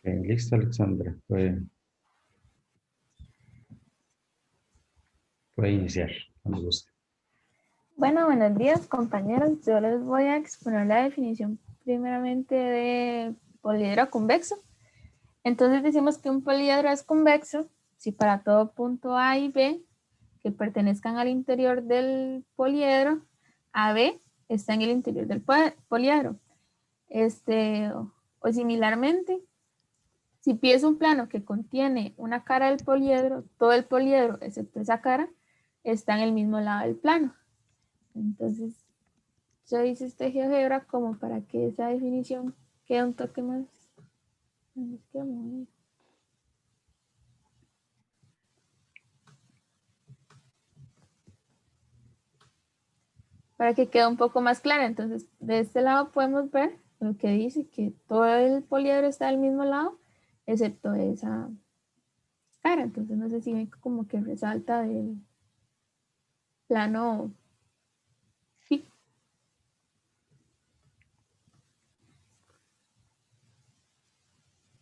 Listo, Alexandra. Puede iniciar cuando guste. Bueno, buenos días, compañeros. Yo les voy a exponer la definición primeramente de poliedro convexo. Entonces decimos que un poliedro es convexo si para todo punto A y B que pertenezcan al interior del poliedro, AB está en el interior del poliedro. O similarmente, si pides un plano que contiene una cara del poliedro, todo el poliedro, excepto esa cara, está en el mismo lado del plano. Entonces, yo hice este GeoGebra como para que esa definición quede un toque más. Para que quede un poco más clara. Entonces, de este lado podemos ver lo que dice que todo el poliedro está del mismo lado, excepto esa cara. Entonces, no sé si ven como que resalta del plano. Sí.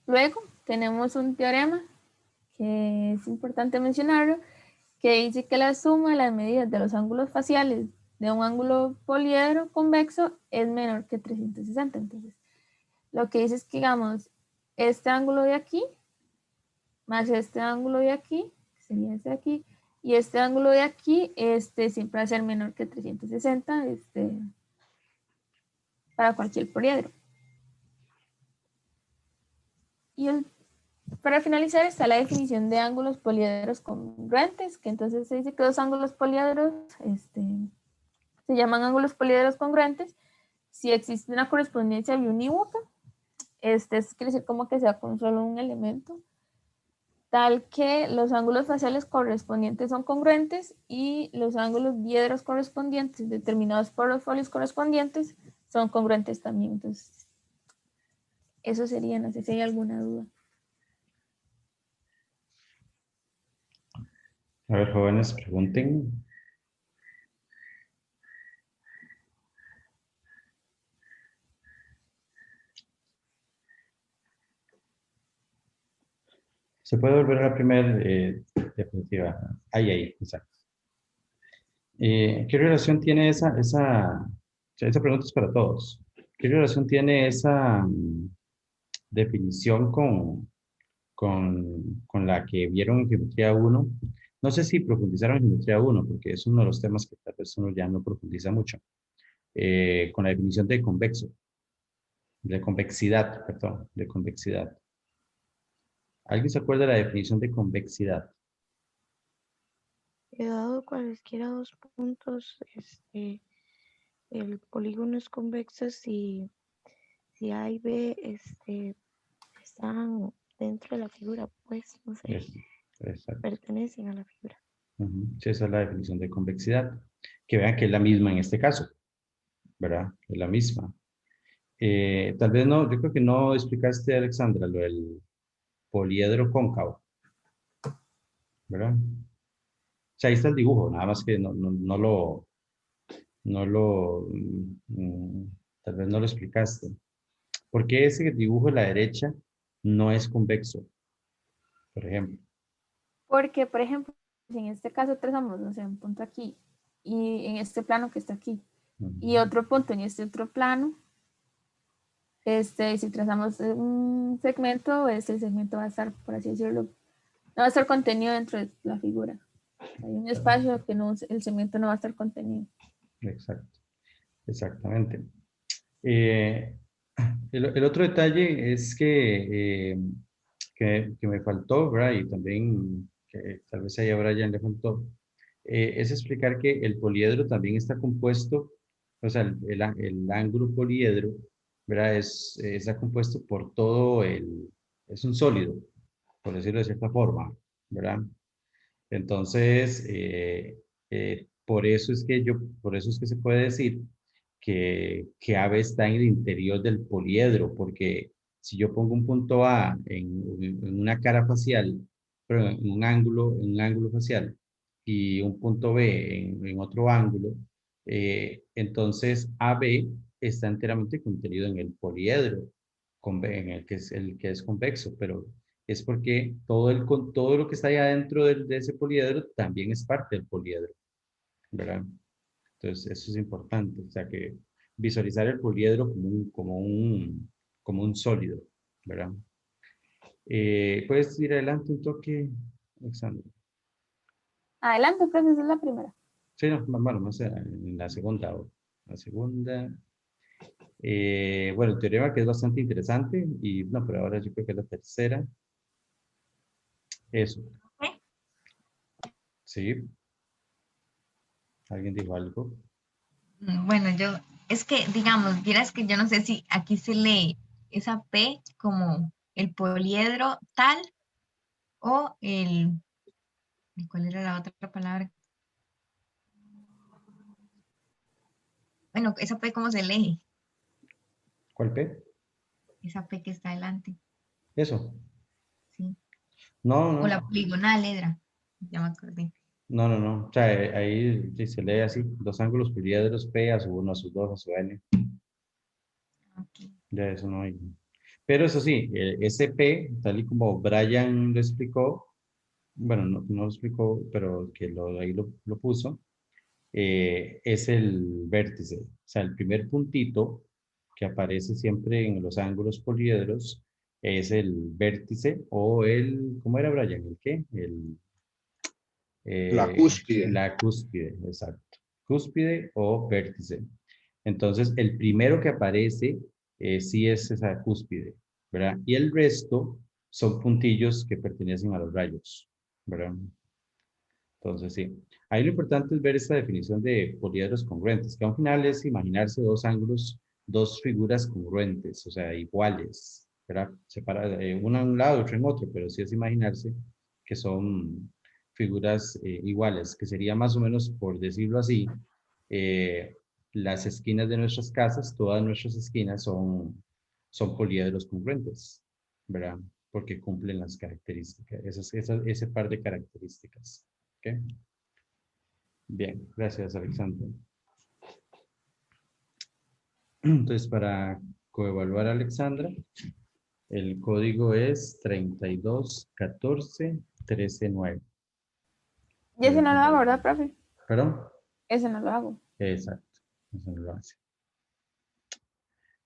Luego tenemos un teorema que es importante mencionarlo, que dice que la suma de las medidas de los ángulos faciales de un ángulo poliedro convexo es menor que 360. Entonces, lo que dice es que, digamos, este ángulo de aquí más este ángulo de aquí, que sería este de aquí, y este ángulo de aquí, siempre va a ser menor que 360, para cualquier poliedro. Y para finalizar está la definición de ángulos poliedros congruentes, que entonces se dice que dos ángulos poliedros se llaman ángulos poliedros congruentes si existe una correspondencia biunívoca. Quiere decir como que sea con solo un elemento, tal que los ángulos faciales correspondientes son congruentes y los ángulos diedros correspondientes determinados por los folios correspondientes son congruentes también. Entonces, eso sería, no sé si hay alguna duda. A ver, jóvenes, pregunten. Se puede volver a la primera diapositiva. Ahí, exacto. ¿Qué relación tiene esa pregunta es para todos? ¿Qué relación tiene esa definición con la que vieron en Geometría 1? No sé si profundizaron en Geometría 1, porque es uno de los temas que tal vez uno ya no profundiza mucho. Con la definición de convexo, de convexidad, perdón, de convexidad. ¿Alguien se acuerda de la definición de convexidad? He dado cualesquiera dos puntos, el polígono es convexo si A y B están dentro de la figura, pues, no sé, Exacto. pertenecen a la figura. Sí, esa es la definición de convexidad. Que vean que es la misma en este caso, ¿verdad? Es la misma. Tal vez no, yo creo que no explicaste, Alexandra, lo del poliedro cóncavo, ¿verdad? O sea, ahí está el dibujo, nada más que tal vez no lo explicaste. ¿Por qué ese dibujo a la derecha no es convexo, por ejemplo? Porque, por ejemplo, si en este caso trazamos, no sé, un punto aquí y en este plano que está aquí y otro punto en este otro plano, si trazamos un segmento, el segmento va a estar, por así decirlo, no va a estar contenido dentro de la figura. Hay un espacio que no, el segmento no va a estar contenido. Exacto, exactamente. El otro detalle es que me faltó, ¿verdad? Y también que tal vez ahí a Brian le faltó, es explicar que el poliedro también está compuesto, o sea, el ángulo poliedro, ¿verdad? Está compuesto por es un sólido, por decirlo de cierta forma, ¿verdad? Entonces, por eso es que se puede decir que AB está en el interior del poliedro, porque si yo pongo un punto A en una cara facial, pero en un ángulo facial, y un punto B en otro ángulo, entonces AB está enteramente contenido en el poliedro, en el que es convexo, pero es porque todo lo que está ahí adentro de ese poliedro también es parte del poliedro, ¿verdad? Entonces, eso es importante, o sea, que visualizar el poliedro como un sólido, ¿verdad? ¿Puedes ir adelante un toque, Alexandra? Adelante, profe, esa es la primera. Sí, no, bueno, no sé, en la segunda. La segunda. Bueno, el teorema que es bastante interesante, y no, pero ahora yo creo que es la tercera. Eso, ¿Eh? sí. ¿Alguien dijo algo? Bueno, es que, digamos, vieras que yo no sé si aquí se lee esa P como el poliedro tal o ¿cuál era la otra palabra? Bueno, esa P cómo se lee, ¿Cuál P? esa P que está adelante, Eso. ¿sí? No, O la no. poligonal era, ya me acordé. No, no, no. O sea, ahí sí se lee así, dos ángulos poliedros P a su 1, a su 2, a su N. Ok. Ya eso no hay. Pero eso sí, ese P, tal y como Brian lo explicó, bueno, no lo explicó, pero que ahí lo puso, es el vértice. O sea, el primer puntito que aparece siempre en los ángulos poliedros es el vértice o ¿cómo era Brian? ¿El qué? La cúspide. La cúspide, exacto. Cúspide o vértice. Entonces, el primero que aparece sí es esa cúspide, ¿verdad? Y el resto son puntillos que pertenecen a los rayos, ¿verdad? Entonces, sí. Ahí lo importante es ver esta definición de poliedros congruentes, que al final es imaginarse dos ángulos, dos figuras congruentes, o sea, iguales, ¿verdad? Una en un lado, otra en otro, pero sí es imaginarse que son figuras iguales, que sería más o menos, por decirlo así, eh, las esquinas de nuestras casas, todas nuestras esquinas son poliedros congruentes, ¿verdad? Porque cumplen las características, ese par de características. ¿Ok? Bien, gracias, Alexandra. Entonces, para coevaluar a Alexandra, el código es 3214-139. Y ese no lo hago, ¿verdad, profe? ¿Perdón? Ese no lo hago. Exacto, eso no lo hace.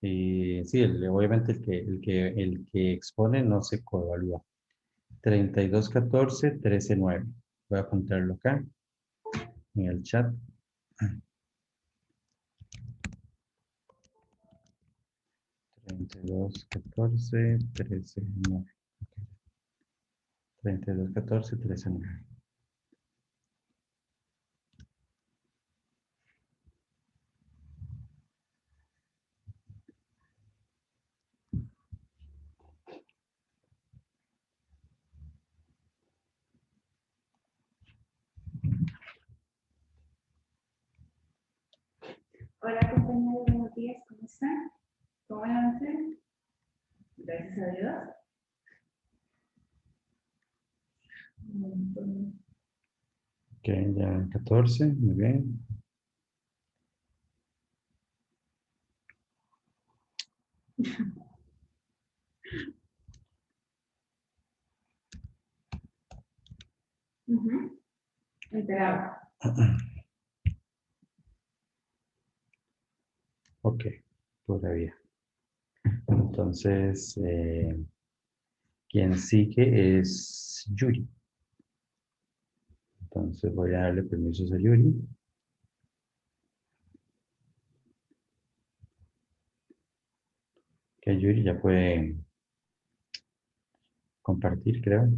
Y sí, obviamente el que expone no se coevalúa. 3214-139. Voy a apuntarlo acá en el chat. 3214-139. 3214-139. Hola compañeros, buenos días, ¿cómo están? ¿Cómo van a hacer? Gracias a Dios. Ok, ya 14, muy bien. Enterado. Ok, todavía. Entonces, quien sigue es Yuri. Entonces voy a darle permisos a Yuri. Que Yuri ya puede compartir, creo.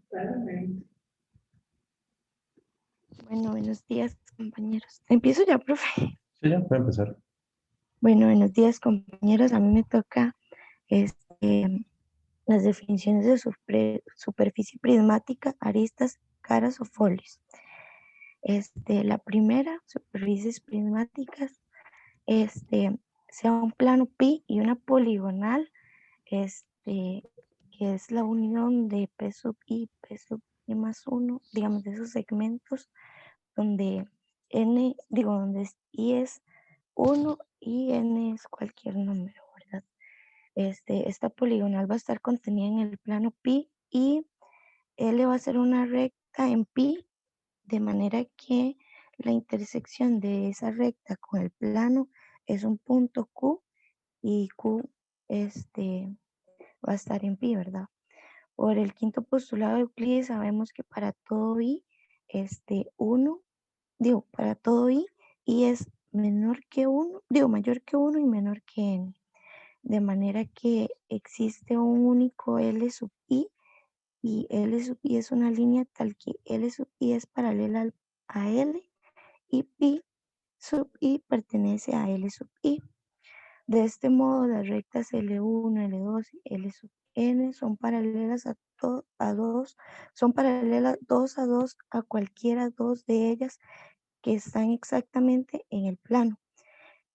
Claramente. Bueno, buenos días, compañeros. ¿Empiezo ya, profe? Sí, ya puede empezar. Bueno, buenos días, compañeros. A mí me toca las definiciones de superficie prismática, aristas, caras o folios. La primera, superficies prismáticas, sea un plano pi y una poligonal, que es la unión de P sub i más 1, digamos, de esos segmentos donde n, digo, donde i es 1 y n es cualquier número, ¿verdad? Esta poligonal va a estar contenida en el plano pi y L va a ser una recta en pi, de manera que la intersección de esa recta con el plano es un punto Q y Q va a estar en pi, ¿verdad? Por el quinto postulado de Euclides sabemos que para todo i, 1, para todo i es menor que 1, mayor que 1 y menor que n. De manera que existe un único L sub i y L sub i es una línea tal que L sub i es paralela a L y pi sub i pertenece a L sub i. De este modo, las rectas L1, L2 y L sub n son paralelas son paralelas 2 a 2 a cualquiera dos de ellas que están exactamente en el plano.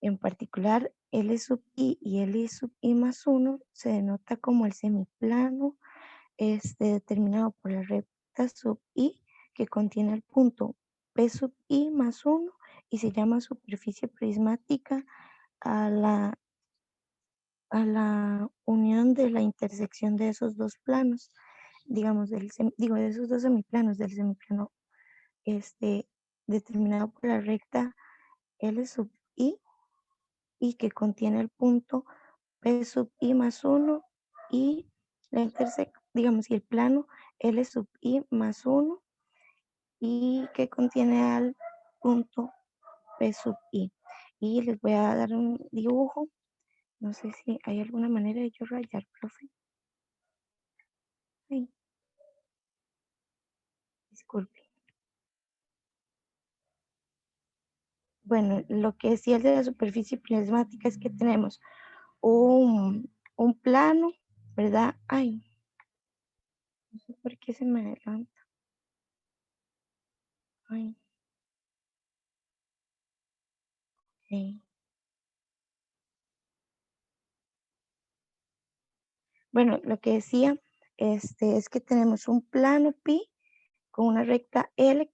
En particular, L sub i y L sub i más 1 se denota como el semiplano determinado por la recta sub i que contiene el punto P sub i más 1 y se llama superficie prismática a la unión de la intersección de esos dos planos, digamos, de esos dos semiplanos, del semiplano determinado por la recta L sub i y que contiene el punto P sub i más 1 y la digamos, y el plano L sub i más 1 y que contiene al punto P sub i. Y les voy a dar un dibujo. No sé si hay alguna manera de yo rayar, profe. Ay, disculpe. Bueno, lo que decía el de la superficie prismática es que tenemos un plano, ¿verdad? Ay, no sé por qué se me adelanta. Ay, ok. Bueno, lo que decía es que tenemos un plano pi con una recta L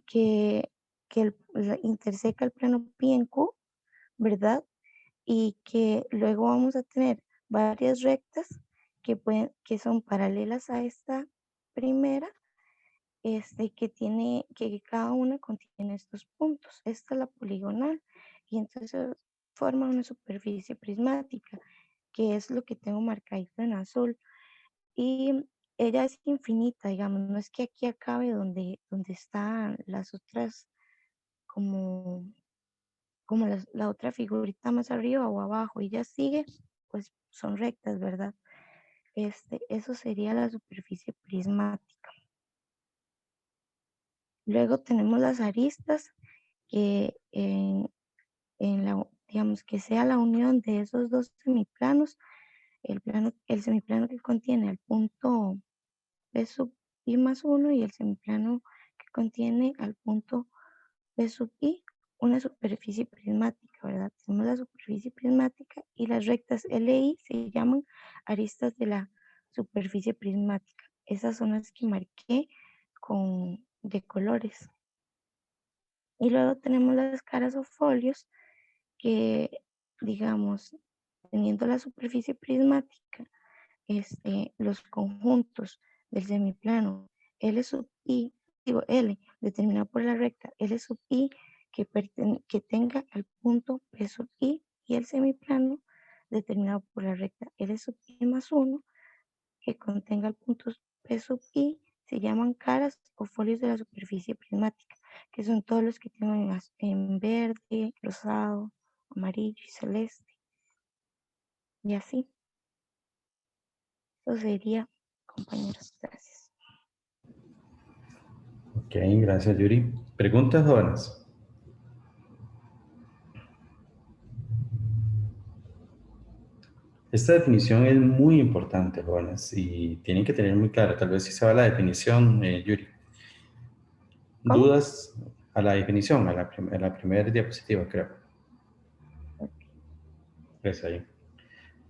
que interseca el plano pi en Q, ¿verdad? Y que luego vamos a tener varias rectas que son paralelas a esta primera, que cada una contiene estos puntos. Esta es la poligonal y entonces forma una superficie prismática, que es lo que tengo marcadito en azul. Y ella es infinita, digamos, no es que aquí acabe donde están las otras, como, como la otra figurita más arriba o abajo, y ya sigue, pues son rectas, ¿verdad? Eso sería la superficie prismática. Luego tenemos las aristas, que digamos, que sea la unión de esos dos semiplanos, el semiplano que contiene el punto P sub i más 1 y el semiplano que contiene al punto P sub i, una superficie prismática, ¿verdad? Tenemos la superficie prismática y las rectas LI se llaman aristas de la superficie prismática. Esas son las que marqué de colores. Y luego tenemos las caras o folios que, digamos, teniendo la superficie prismática, los conjuntos del semiplano L sub i, L, determinado por la recta L sub i, que tenga al punto P sub i, y el semiplano determinado por la recta L sub i más 1, que contenga el punto P sub i, se llaman caras o folios de la superficie prismática, que son todos los que tengo en verde, rosado, amarillo y celeste, y así. Eso sería, compañeros. Gracias. Ok, gracias, Yuri. ¿Preguntas, jóvenes? Esta definición es muy importante, jóvenes, y tienen que tener muy clara. Tal vez si se va a la definición, Yuri. ¿Cómo? ¿Dudas a la definición, a la primera diapositiva, creo? Es ahí.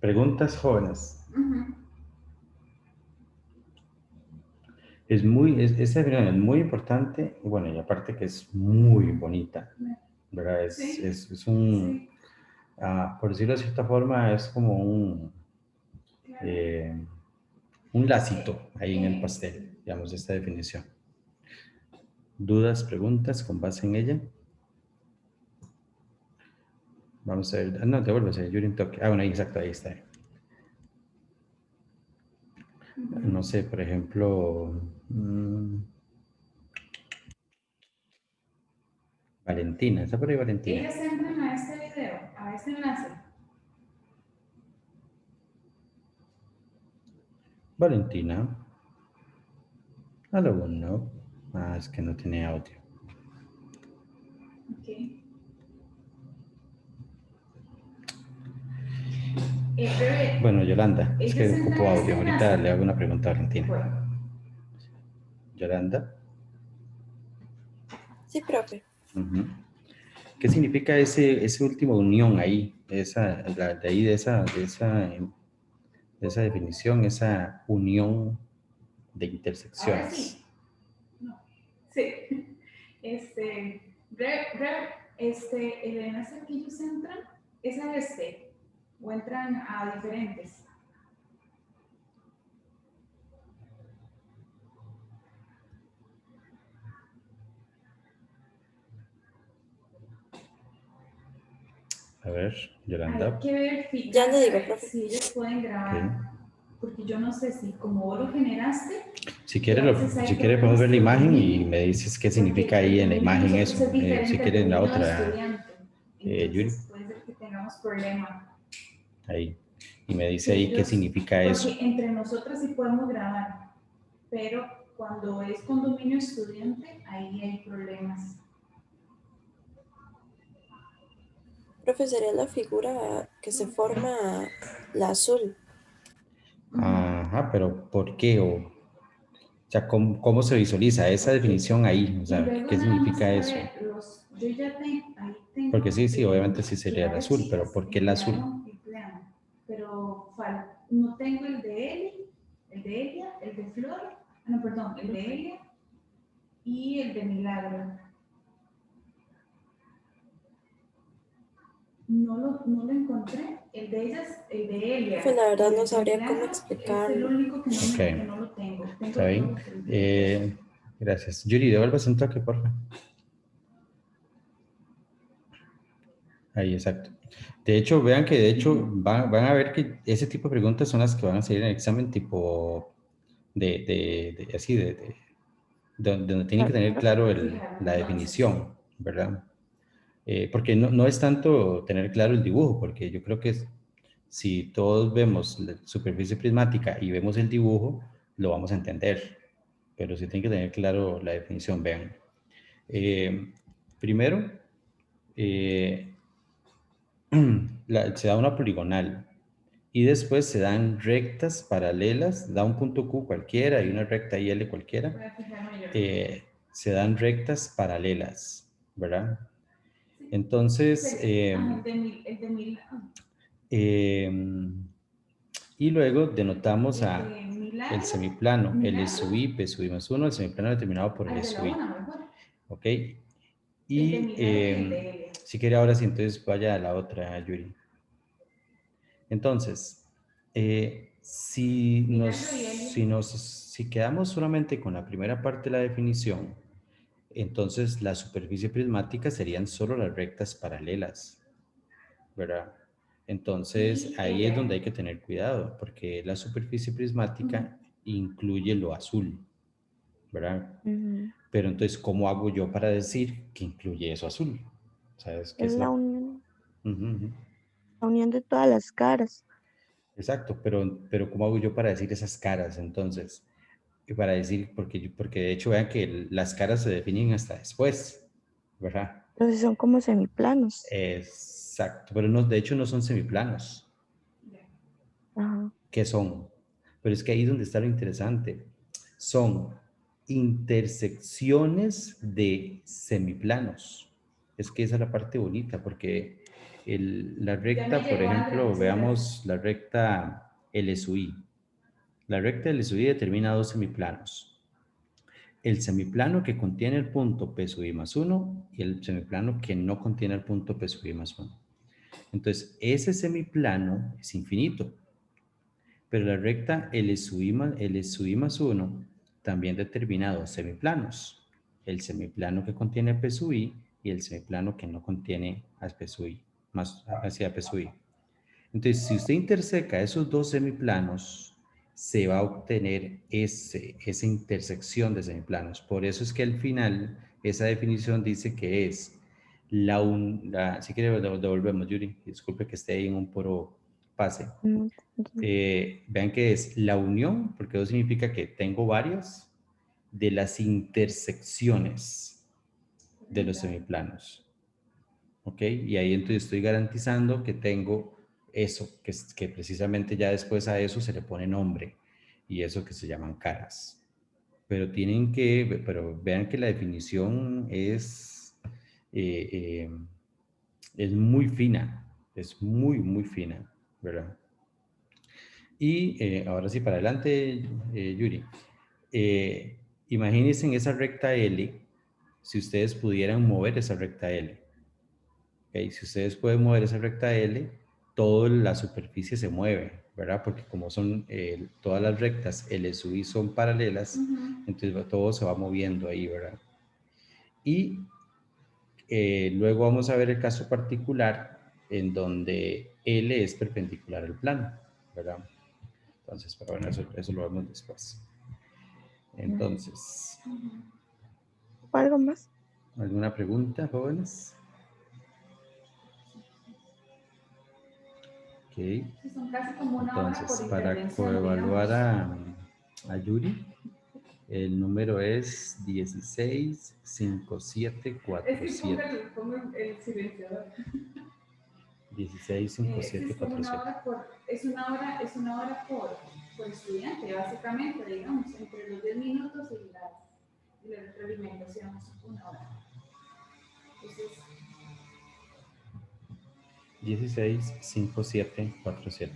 ¿Preguntas, jóvenes? Esta definición es muy importante, y bueno, y aparte que es muy bonita, ¿verdad? Sí. Es un, por decirlo de cierta forma, es como un lacito ahí en el pastel, digamos, esta definición. ¿Dudas, preguntas con base en ella? Vamos a ver, no, devuélvese, Yuri toque. Bueno, ahí, exacto, ahí está. No sé, por ejemplo, Valentina, ¿está por ahí Valentina? Ellas entran a este video, a este enlace. Valentina. Aló, no. Es que no tiene audio. Ok. Bueno, Yolanda, es que Ellas ocupo entran a audio. este Ahorita enlace. le hago una pregunta a Valentina. Bueno, Yolanda. Sí, profe. Ujú. ¿Qué significa ese último unión ahí? De ahí, de esa definición, esa unión de ahora intersecciones. sí. No. Sí. El enlace al que ellos entran es a este, o entran a diferentes. A ver, Hay Yolanda. que verificar Ya le digo, profe. si ellos pueden grabar. Ok. Porque yo no sé si como vos lo generaste. Si quiere, y a veces hay si quiere problemas podemos ver la con imagen y dominio, me dices qué porque significa el ahí en la dominio de imagen nosotros eso. es diferente Si al quiere en la dominio de otra, estudiante. Yuri, Entonces puede ser que tengamos problemas. ahí. Y me dice Sí, ahí qué significa eso. porque entre nosotras sí podemos grabar, pero cuando es con dominio estudiante, ahí hay problemas. Profe, sería la figura que se forma la azul. Ajá, pero ¿por qué? O sea, ¿cómo se visualiza esa definición ahí? O Y sea, luego ¿qué nada más significa hay que eso? ver yo ya ahí tengo. Porque sí, obviamente sí sería el varias azul, pero chicas ¿por qué el azul? emplearon, pero no tengo el de Eli, el de Elia, el de Flor, no, perdón, el de Elia y el de Milagro. No lo encontré. El de ellas, el de Elia. Profe, la verdad y el no de sabría cómo Milagro es el explicarlo. único que Ok. que no lo tengo. ¿Está bien? Gracias. Yuri, devuélvase un toque, por favor. Ahí, exacto. De hecho, vean que de hecho van a ver que ese tipo de preguntas son las que van a salir en el examen tipo así, donde tienen que tener claro la definición, ¿verdad? Porque no es tanto tener claro el dibujo, porque yo creo que si todos vemos la superficie prismática y vemos el dibujo, lo vamos a entender, pero sí tienen que tener claro la definición, vean. Primero, se da una poligonal y después se dan rectas paralelas, da un punto Q cualquiera y una recta IL cualquiera, se dan rectas paralelas, ¿verdad? Entonces, y luego denotamos el semiplano, L sub i, P sub i más 1, el semiplano determinado por L sub i. ¿Ok? Y si quiere ahora sí, entonces vaya a la otra, Yuri. Entonces, si quedamos solamente con la primera parte de la definición, entonces la superficie prismática serían solo las rectas paralelas, ¿verdad? Entonces ahí es donde hay que tener cuidado, porque la superficie prismática incluye lo azul, ¿verdad? Pero entonces, ¿cómo hago yo para decir que incluye eso azul? ¿Sabes qué Es es la unión, Ujú. la unión de todas las caras. Exacto, pero ¿cómo hago yo para decir esas caras entonces? Y para decir, porque de hecho vean que las caras se definen hasta después, ¿verdad? Entonces son como semiplanos. Exacto, pero no, de hecho no son semiplanos. Ajá. ¿Qué son? Pero es que ahí es donde está lo interesante. Son intersecciones de semiplanos. Es que esa es la parte bonita, porque la recta, por ejemplo, veamos la recta LSUI. La recta LSUI determina dos semiplanos. el semiplano que contiene el punto P sub i más 1 y el semiplano que no contiene el punto P sub i más 1. Entonces, ese semiplano es infinito, pero la recta L sub i más 1 también determina dos semiplanos, el semiplano que contiene P sub i y el semiplano que no contiene a P sub i, más hacia P sub i. Entonces, si usted interseca esos dos semiplanos, se va a obtener esa intersección de semiplanos. Por eso es que al final, esa definición dice que es si quiere devolvemos, Yuri, disculpe que esté ahí en un puro pase. Vean que es la unión, porque eso significa que tengo varios, de las intersecciones de los semiplanos. ¿Ok? Y ahí entonces estoy garantizando que tengo eso, que precisamente ya después a eso se le pone nombre, y eso que se llaman caras. Pero vean que la definición es muy fina, es muy, muy fina, ¿verdad? Y ahora sí, para adelante, Yuri. Imagínense en esa recta L, si ustedes pudieran mover esa recta L. ¿Okay? Si ustedes pueden mover esa recta L, toda la superficie se mueve, ¿verdad? Porque como son todas las rectas L sub i son paralelas, entonces todo se va moviendo ahí, ¿verdad? Y luego vamos a ver el caso particular en donde L es perpendicular al plano, ¿verdad? Entonces, pero bueno, eso lo vemos después. Entonces, ¿Algo más? ¿alguna pregunta, jóvenes? Ok. Son casi como una hora Entonces, por para intervención, coevaluar digamos. a Yuri, el número es 165747. Es que pongo el silenciador. 165747. Es como una hora es una hora por estudiante, básicamente, digamos, entre los 10 minutos y la retroalimentación, una hora. Entonces, 165747.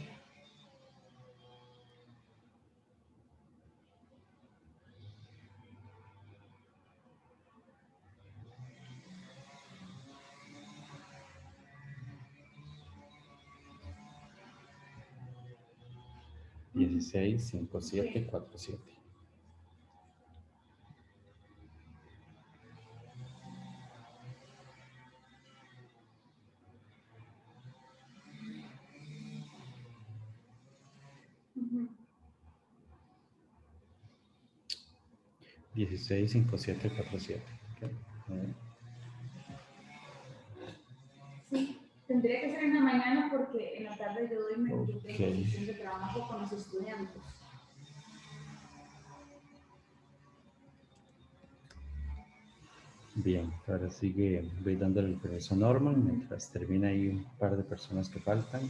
uh 165747. -huh. 165747. Okay. Sí, tendría que ser en la mañana porque en la tarde yo tengo Okay. sesión de trabajo con los estudiantes. Bien, ahora voy dándole el permiso a Norman mientras termina ahí un par de personas que faltan.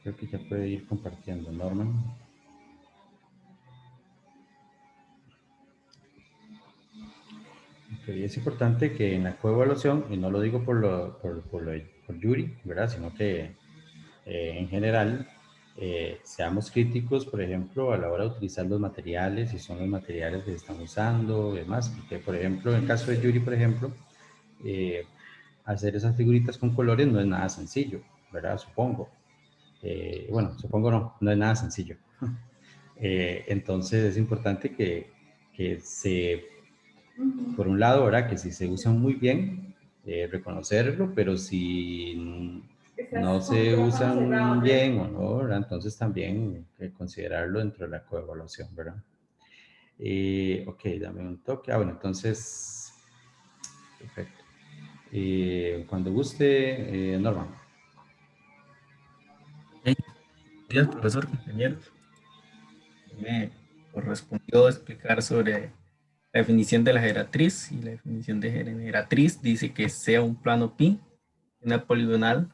Creo que ya puede ir compartiendo, Norman. Okay, es importante que en la coevaluación, y no lo digo por Yuri, ¿verdad? Sino que en general seamos críticos, por ejemplo, a la hora de utilizar los materiales, si son los materiales que se están usando, demás. Porque, por ejemplo, en el caso de Yuri, por ejemplo, hacer esas figuritas con colores no es nada sencillo, ¿verdad? Supongo. Bueno, supongo no es nada sencillo. Entonces es importante que por un lado, ¿verdad? Que si se usan muy bien, reconocerlo, pero si no se usan bien o no, ¿verdad? Entonces también considerarlo dentro de la coevaluación, ¿verdad? Ok, dame un toque. Bueno, entonces, perfecto. Cuando guste, Norman. Buenos días, profesor, compañeros. Me correspondió explicar sobre la definición de la geratriz, y la definición de geratriz dice que sea un plano pi, una poligonal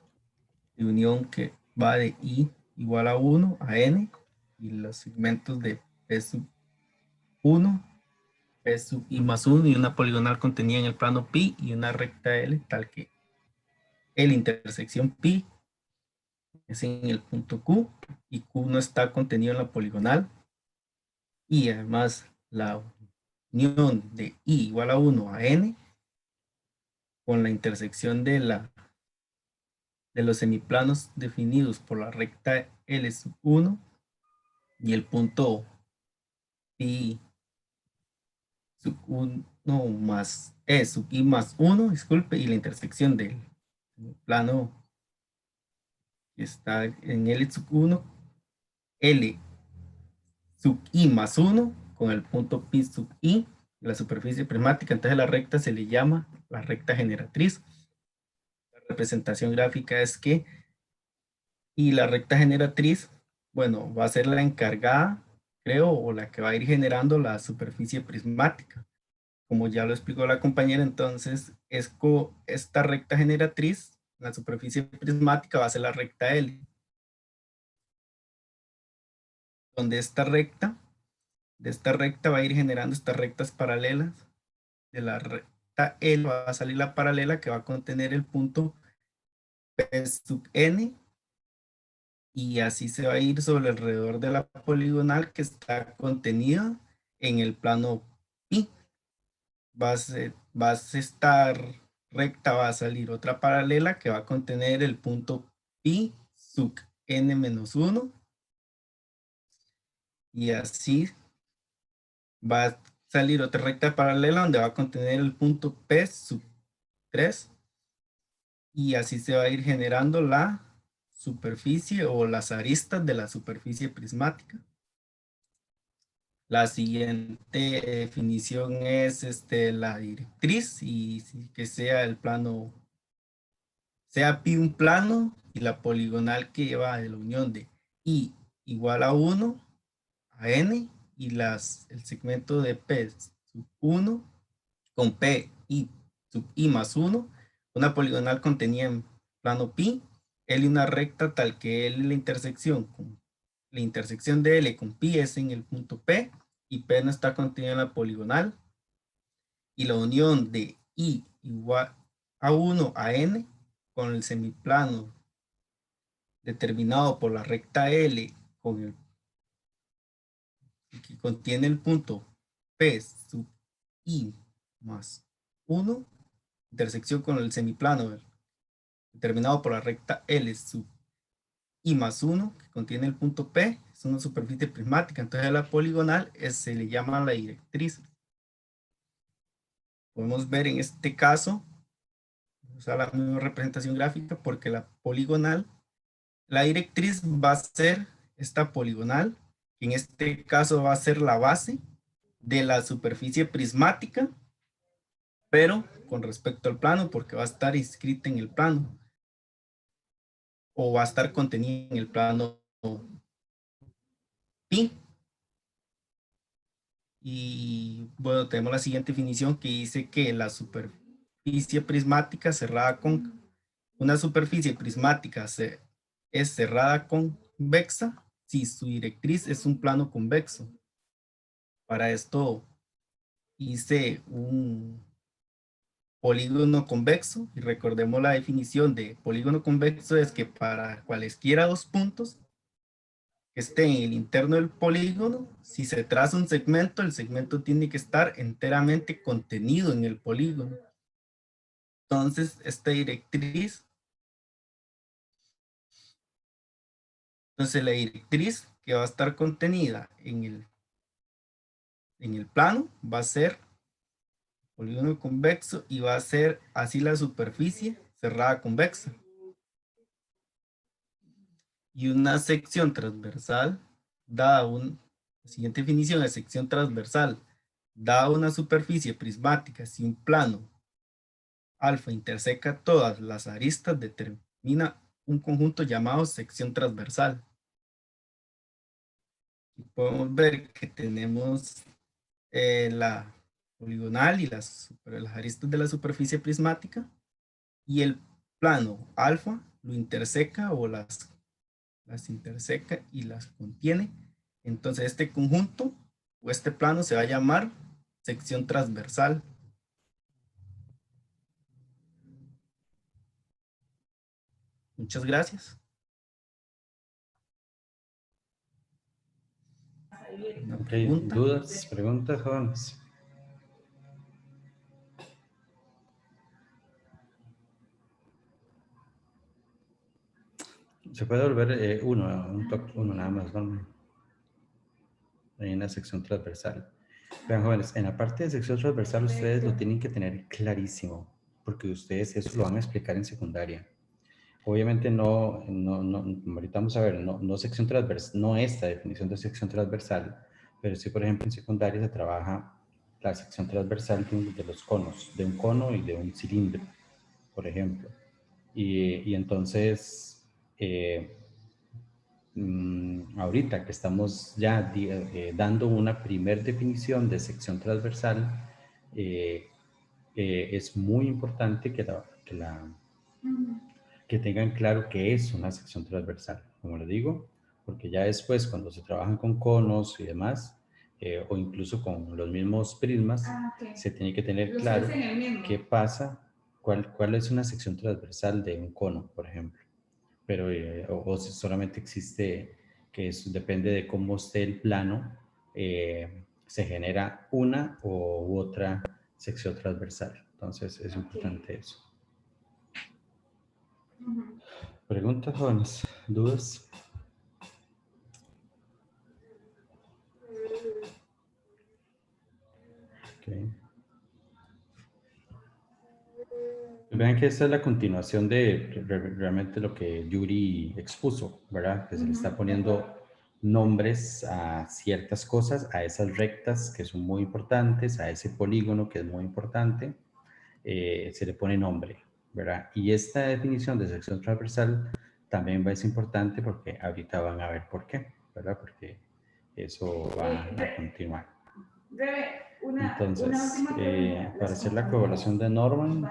de unión que va de i igual a 1 a n, y los segmentos de p sub 1, p sub i más 1, y una poligonal contenida en el plano pi y una recta L tal que la intersección pi es en el punto Q, y Q no está contenido en la poligonal, y además la unión de I igual a 1 a N con la intersección de los semiplanos definidos por la recta L1 y el punto pi sub 1 más E sub I más 1, disculpe, y la intersección del plano que está en L sub 1, L sub I más 1 con el punto pi sub I, la superficie prismática. Entonces la recta se le llama la recta generatriz. La representación gráfica es que, y la recta generatriz, bueno, va a ser la encargada, creo, o la que va a ir generando la superficie prismática. Como ya lo explicó la compañera, entonces esta recta generatriz, la superficie prismática, va a ser la recta L, donde de esta recta va a ir generando estas rectas paralelas. De la recta L va a salir la paralela que va a contener el punto P sub N, y así se va a ir sobre alrededor de la poligonal que está contenida en el plano pi. Esta recta va a salir otra paralela que va a contener el punto pi sub n menos 1, y así va a salir otra recta paralela donde va a contener el punto p sub 3, y así se va a ir generando la superficie o las aristas de la superficie prismática. La siguiente definición es la directriz, y que sea el plano, sea pi un plano, y la poligonal que lleva de la unión de I igual a 1 a N, y el segmento de P sub 1 con P y sub I más 1, una poligonal contenida en plano pi, L una recta tal que L la intersección de L con pi es en el punto P, y P no está contenido en la poligonal, y la unión de I igual a 1 a N con el semiplano determinado por la recta L que contiene el punto P sub I más 1, intersección con el semiplano determinado por la recta L sub I más 1, que contiene el punto P, es una superficie prismática. Entonces a la poligonal se le llama la directriz. Podemos ver en este caso, usar la misma representación gráfica, porque la poligonal, la directriz va a ser esta poligonal, que en este caso va a ser la base de la superficie prismática, pero con respecto al plano, porque va a estar inscrita en el plano, o va a estar contenida en el plano pi. Y bueno, tenemos la siguiente definición que dice que la superficie prismática cerrada con una superficie prismática es cerrada convexa si su directriz es un plano convexo. Para esto hice un polígono convexo, y recordemos la definición de polígono convexo es que para cualesquiera dos puntos que esté en el interno del polígono, si se traza un segmento, el segmento tiene que estar enteramente contenido en el polígono. Entonces, esta directriz, la directriz que va a estar contenida en el plano va a ser polígono convexo, y va a ser así la superficie cerrada convexa. Y una sección transversal, dada la siguiente definición de sección transversal, dada una superficie prismática, si un plano alfa interseca todas las aristas, determina un conjunto llamado sección transversal. Y podemos ver que tenemos la poligonal y las aristas de la superficie prismática, y el plano alfa lo interseca o las interseca y las contiene. Entonces este conjunto o este plano se va a llamar sección transversal. Muchas gracias. Una Ok, pregunta. dudas, preguntas, jóvenes. Se puede volver uno nada más, ¿no? Hay una sección transversal. Vean, jóvenes, en la parte de sección transversal ustedes lo tienen que tener clarísimo, porque ustedes eso lo van a explicar en secundaria. Obviamente ahorita vamos a ver, no sección transversal, no esta definición de sección transversal, pero sí, por ejemplo, en secundaria se trabaja la sección transversal de los conos, de un cono y de un cilindro, por ejemplo. Y entonces, ahorita que estamos ya dando una primer definición de sección transversal, es muy importante que tengan claro qué es una sección transversal, como le digo, porque ya después cuando se trabajan con conos y demás, o incluso con los mismos prismas, se tiene que tener claro qué pasa, cuál es una sección transversal de un cono, por ejemplo. Pero, o si solamente existe, que eso depende de cómo esté el plano, se genera una u otra sección transversal. Entonces es importante eso. ¿Preguntas, jóvenes? ¿Dudas? Okay. Vean que esta es la continuación de realmente lo que Yuri expuso, ¿verdad? Que se le está poniendo nombres a ciertas cosas, a esas rectas que son muy importantes, a ese polígono que es muy importante, se le pone nombre, ¿verdad? Y esta definición de sección transversal también va a ser importante porque ahorita van a ver por qué, ¿verdad? Porque eso va a continuar. Entonces, para hacer la correlación de Norman,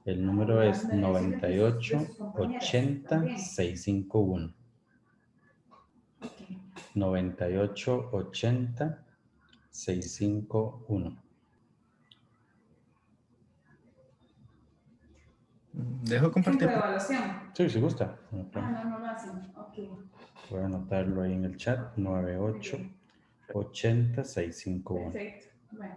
el número es 9880-651. 9880-651. Dejo compartir. Evaluación. Sí, si gusta. No lo hacen. Ok. Voy a anotarlo ahí en el chat. 9880-651. Perfecto. Bueno.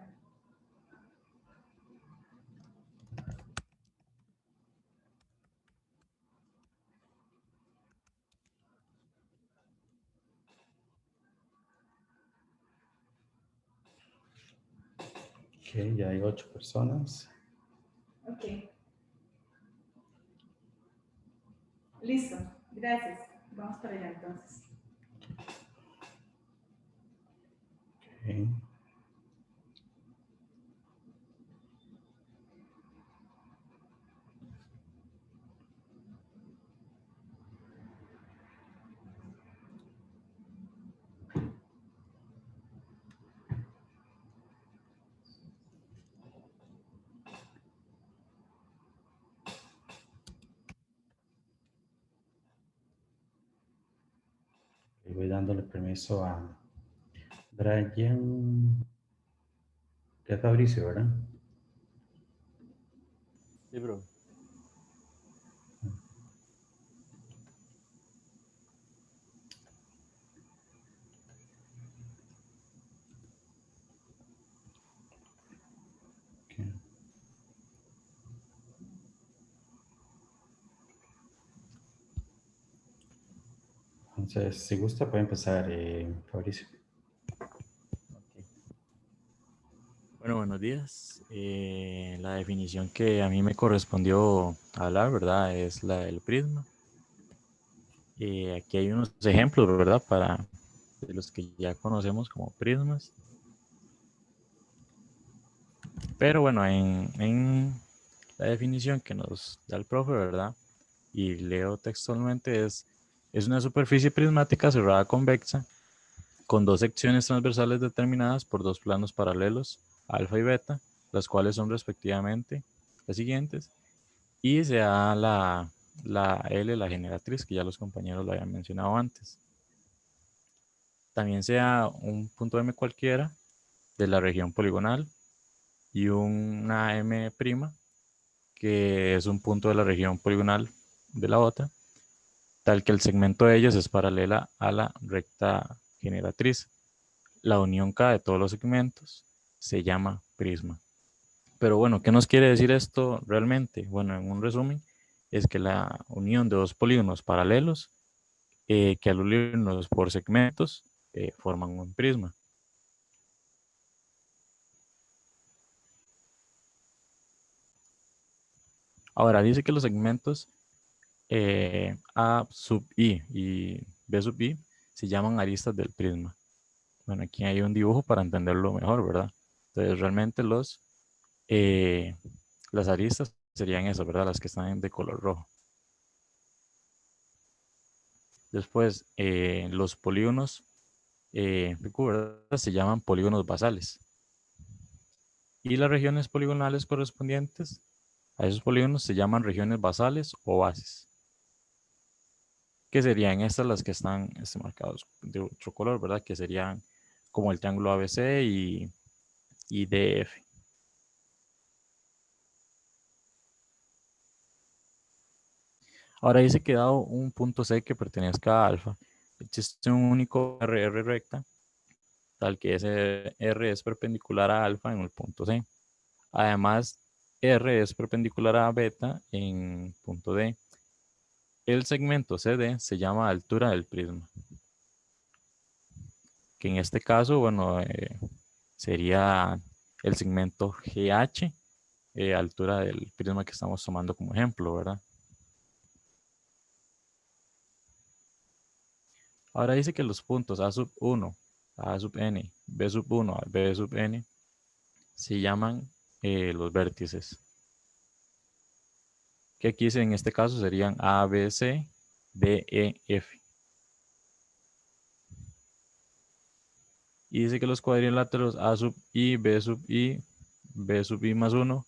Ok, ya hay 8 personas. Ok. Listo. Gracias. Vamos para allá entonces. Okay. Y voy dándole permiso a Brian. Que es Fabricio, ¿verdad? Sí, bro. Okay. Entonces, si gusta, puede empezar, Fabricio. Okay. Bueno, buenos días. La definición que a mí me correspondió hablar, ¿verdad? Es la del prisma. Aquí hay unos ejemplos, ¿verdad? Para de los que ya conocemos como prismas. Pero bueno, en la definición que nos da el profe, ¿verdad? Y leo textualmente, es una superficie prismática cerrada convexa con dos secciones transversales determinadas por dos planos paralelos, alfa y beta, las cuales son respectivamente las siguientes, y se da la L, la generatriz, que ya los compañeros lo habían mencionado antes. También se da un punto M cualquiera de la región poligonal y una M', que es un punto de la región poligonal de la otra, tal que el segmento de ellos es paralela a la recta generatriz. La unión K de todos los segmentos se llama prisma. Pero bueno, ¿qué nos quiere decir esto realmente? Bueno, en un resumen, es que la unión de dos polígonos paralelos que al unirlos por segmentos forman un prisma. Ahora dice que los segmentos A sub I y B sub I se llaman aristas del prisma. Bueno, aquí hay un dibujo para entenderlo mejor, ¿verdad? Entonces realmente las aristas serían esas, ¿verdad? Las que están de color rojo. Después, los polígonos ¿verdad? Se llaman polígonos basales. Y las regiones poligonales correspondientes a esos polígonos se llaman regiones basales o bases. Que serían estas las que están marcados de otro color, ¿verdad? Que serían como el triángulo ABC y DF. Ahora dice que dado un punto C que pertenezca a alfa, existe un único RR recta, tal que ese R es perpendicular a alfa en el punto C. Además, R es perpendicular a beta en punto D. El segmento CD se llama altura del prisma. Que en este caso, bueno, sería el segmento GH, altura del prisma que estamos tomando como ejemplo, ¿verdad? Ahora dice que los puntos A sub 1, A sub n, B sub 1, B sub n, se llaman los vértices. Que aquí en este caso serían A, B, C, D, E, F. Y dice que los cuadriláteros A sub I, B sub I, B sub I más 1,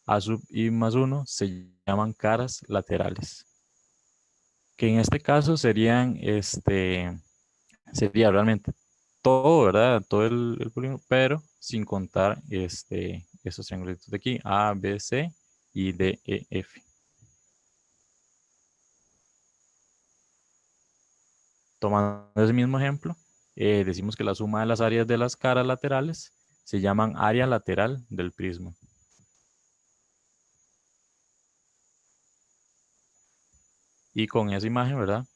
A sub I más 1 se llaman caras laterales. Que en este caso serían, sería realmente todo, ¿verdad? Todo el polígono, pero sin contar estos triángulos de aquí, A, B, C y D, E, F. Tomando ese mismo ejemplo, decimos que la suma de las áreas de las caras laterales se llaman área lateral del prisma. Y con esa imagen, ¿verdad?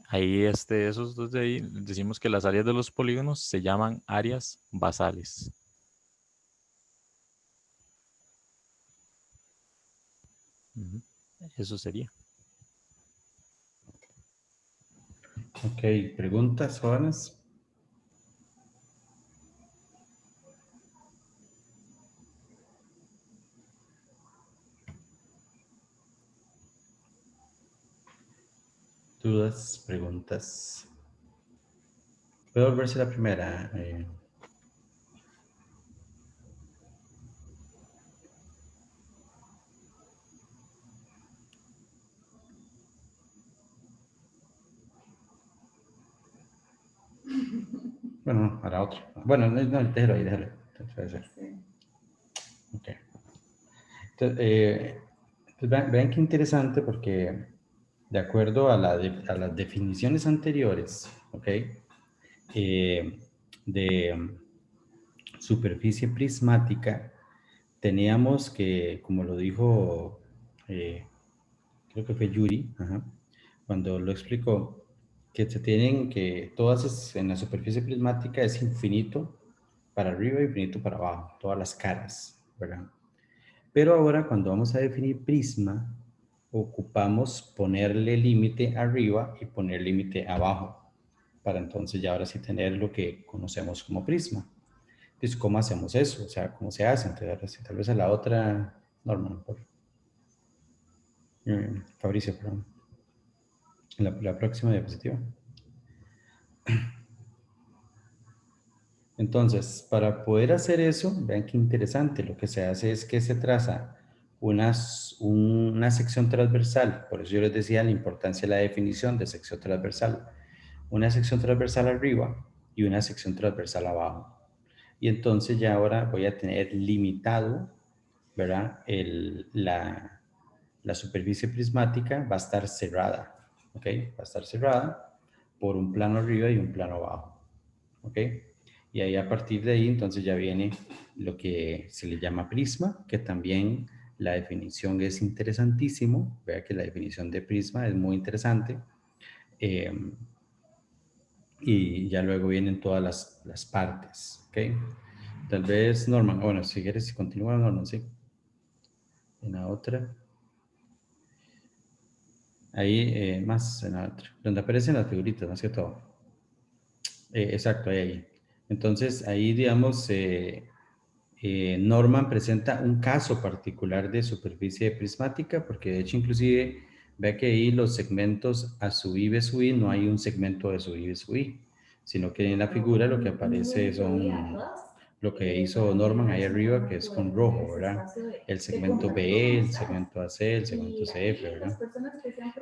Ahí esos dos de ahí, decimos que las áreas de los polígonos se llaman áreas basales. Eso sería. Ok, preguntas, jóvenes. Dudas, preguntas. ¿Puedo volverse la primera? Bueno, no, a la otra. Bueno, no, déjalo ahí, déjalo. Ok. Entonces, vean qué interesante porque de acuerdo a las definiciones anteriores, ¿ok? De superficie prismática, teníamos que, como lo dijo, creo que fue Yuri, cuando lo explicó, que se tienen que, en la superficie prismática es infinito para arriba y infinito para abajo, todas las caras, ¿verdad? Pero ahora cuando vamos a definir prisma, ocupamos ponerle límite arriba y poner límite abajo, para entonces ya ahora sí tener lo que conocemos como prisma. Entonces, ¿cómo hacemos eso? O sea, ¿cómo se hace? Entonces, ahora sí, tal vez a la otra, Norman, Fabricio, perdón. La próxima diapositiva. Entonces, para poder hacer eso, vean qué interesante, lo que se hace es que se traza una sección transversal, por eso yo les decía la importancia de la definición de sección transversal, una sección transversal arriba y una sección transversal abajo. Y entonces ya ahora voy a tener limitado, ¿verdad? La superficie prismática va a estar cerrada, ¿ok? Va a estar cerrada por un plano arriba y un plano abajo, ¿ok? Y ahí a partir de ahí entonces ya viene lo que se le llama prisma, que también la definición es interesantísimo. Vea que la definición de prisma es muy interesante. Y ya luego vienen todas las partes, ¿ok? Tal vez Norman, bueno, si quieres continuar, Norman, sí. En la otra. Ahí, más en la otra, donde aparecen las figuritas, más que todo. Exacto, ahí. Entonces, ahí, digamos, Norman presenta un caso particular de superficie prismática, porque de hecho, inclusive, ve que ahí los segmentos a sub i, b sub i, no hay un segmento de sub i, b sub i, sino que en la figura lo que aparece son lo que hizo Norman ahí arriba, que es con rojo, ¿verdad? El segmento BE, el segmento AC, el segmento CF, ¿verdad?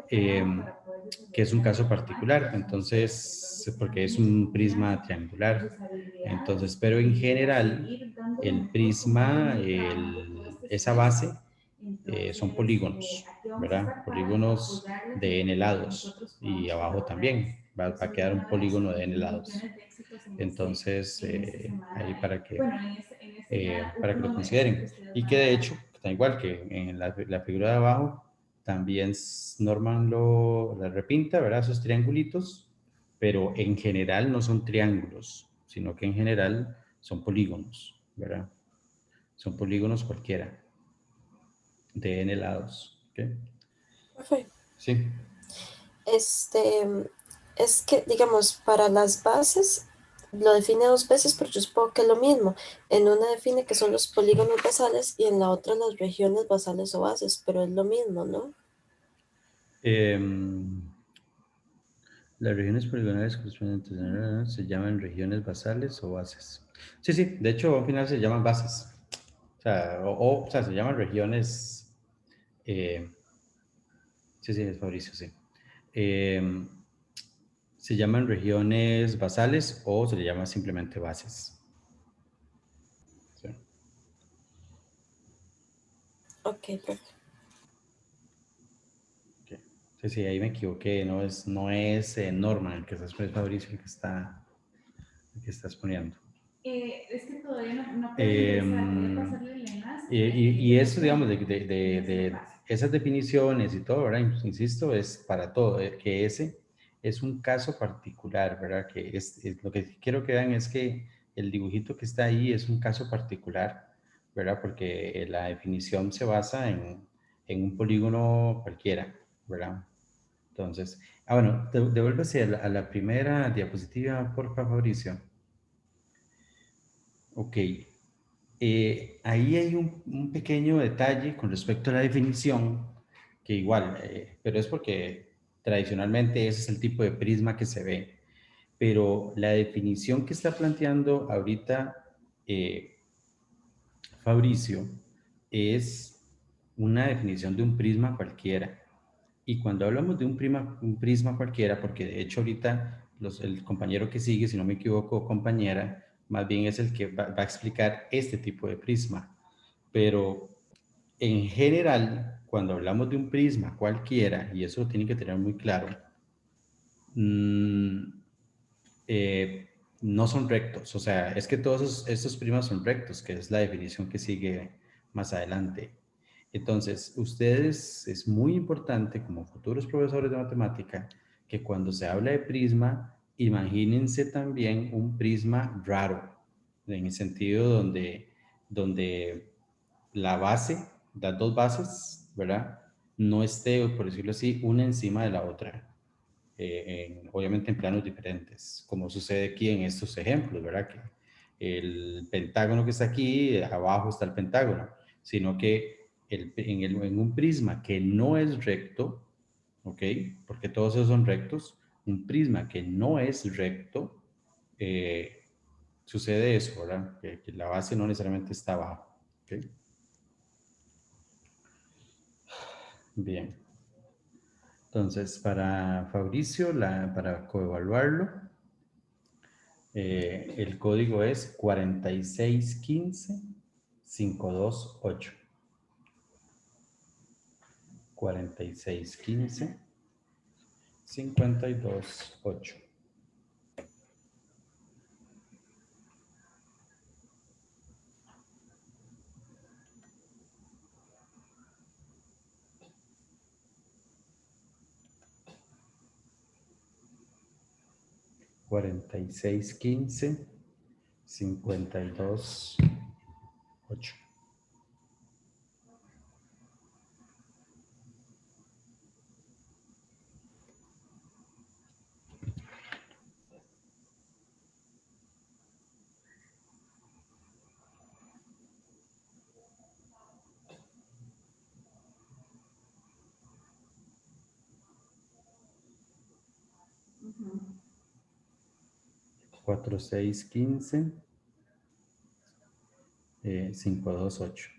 Que es un caso particular, entonces, porque es un prisma triangular. Entonces, pero en general, el prisma, esa base, son polígonos, ¿verdad? Polígonos de n lados, y abajo también va a quedar un polígono de n lados. Entonces, ahí para que lo consideren. Y que de hecho, tan igual que en la figura de abajo, también Norman la repinta, ¿verdad? Esos triangulitos, pero en general no son triángulos, sino que en general son polígonos, ¿verdad? Son polígonos cualquiera, de n lados, ¿ok? Profe, Sí. es que, digamos, para las bases lo define dos veces, pero yo supongo que es lo mismo. En una define que son los polígonos basales y en la otra las regiones basales o bases, pero es lo mismo, ¿no? Las regiones poligonales correspondientes se llaman regiones basales o bases. Sí, sí, de hecho al final se llaman bases. O sea, se llaman regiones. Sí, sí, es Fabricio, sí. Se llaman regiones basales o se le llama simplemente bases. Sí. Ok, perfecto. Okay. Sí, sí, ahí me equivoqué. No es Norman el que estás poniendo, Fabricio el que estás poniendo. Es que todavía no puedo ingresar, voy a pasarle el enlace. Y eso, digamos, de esas definiciones y todo, ¿verdad? Insisto, es para todo, que ese es un caso particular, ¿verdad? Que es lo que quiero que vean es que el dibujito que está ahí es un caso particular, ¿verdad? Porque la definición se basa en un polígono cualquiera, ¿verdad? Entonces, bueno, devuélvase a la primera diapositiva, por favor, Fabricio. Ok. Ahí hay un pequeño detalle con respecto a la definición, que igual, pero es porque tradicionalmente ese es el tipo de prisma que se ve. Pero la definición que está planteando ahorita Fabricio es una definición de un prisma cualquiera. Y cuando hablamos de un prisma cualquiera, porque de hecho ahorita el compañero que sigue, si no me equivoco, compañera, más bien es el que va a explicar este tipo de prisma. Pero en general, cuando hablamos de un prisma cualquiera, y eso lo tienen que tener muy claro, eh, no son rectos. O sea, es que todos estos prismas son rectos, que es la definición que sigue más adelante. Entonces, ustedes, es muy importante como futuros profesores de matemática que cuando se habla de prisma, imagínense también un prisma raro, en el sentido donde la base, las dos bases, ¿verdad? No esté, por decirlo así, una encima de la otra. Obviamente en planos diferentes, como sucede aquí en estos ejemplos, ¿verdad? Que el pentágono que está aquí, abajo está el pentágono, sino que en un prisma que no es recto, ¿ok? Porque todos esos son rectos, un prisma que no es recto, sucede eso, ¿verdad? Que la base no necesariamente está abajo, ¿ok? Bien. Entonces, para Fabricio, para coevaluarlo, el código es 4615528. 4615 52,8. Cuarenta y seis, 15, 52, 8. Ujú. 4, 6, 15, 52, 8.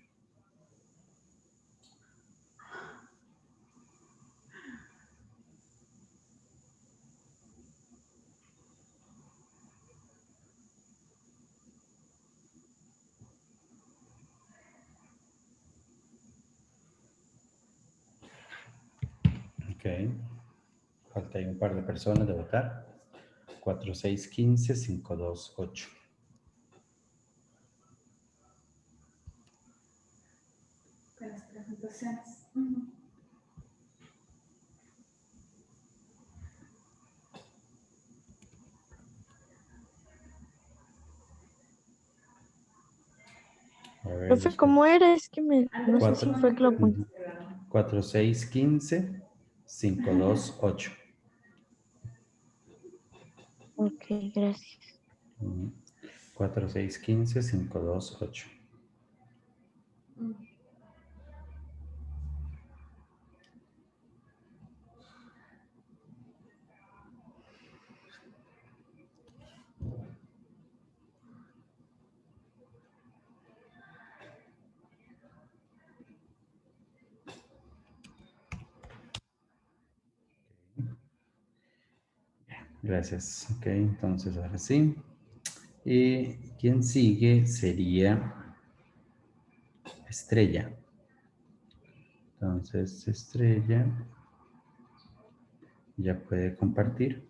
Ok. Falta ahí un par de personas de votar. 4, 6, 15, 5, 2, 8. Con las presentaciones. Ujú. A ver, Profe, ¿cómo era? Es que no sé si 4, fue que lo apunté. 4, 6, 15, 5, 2, 8. Ok, gracias. 4, 6, 15, 5, 2, 8. Gracias. Ok, entonces ahora sí. Y quien sigue sería Estrella. Entonces, Estrella ya puede compartir.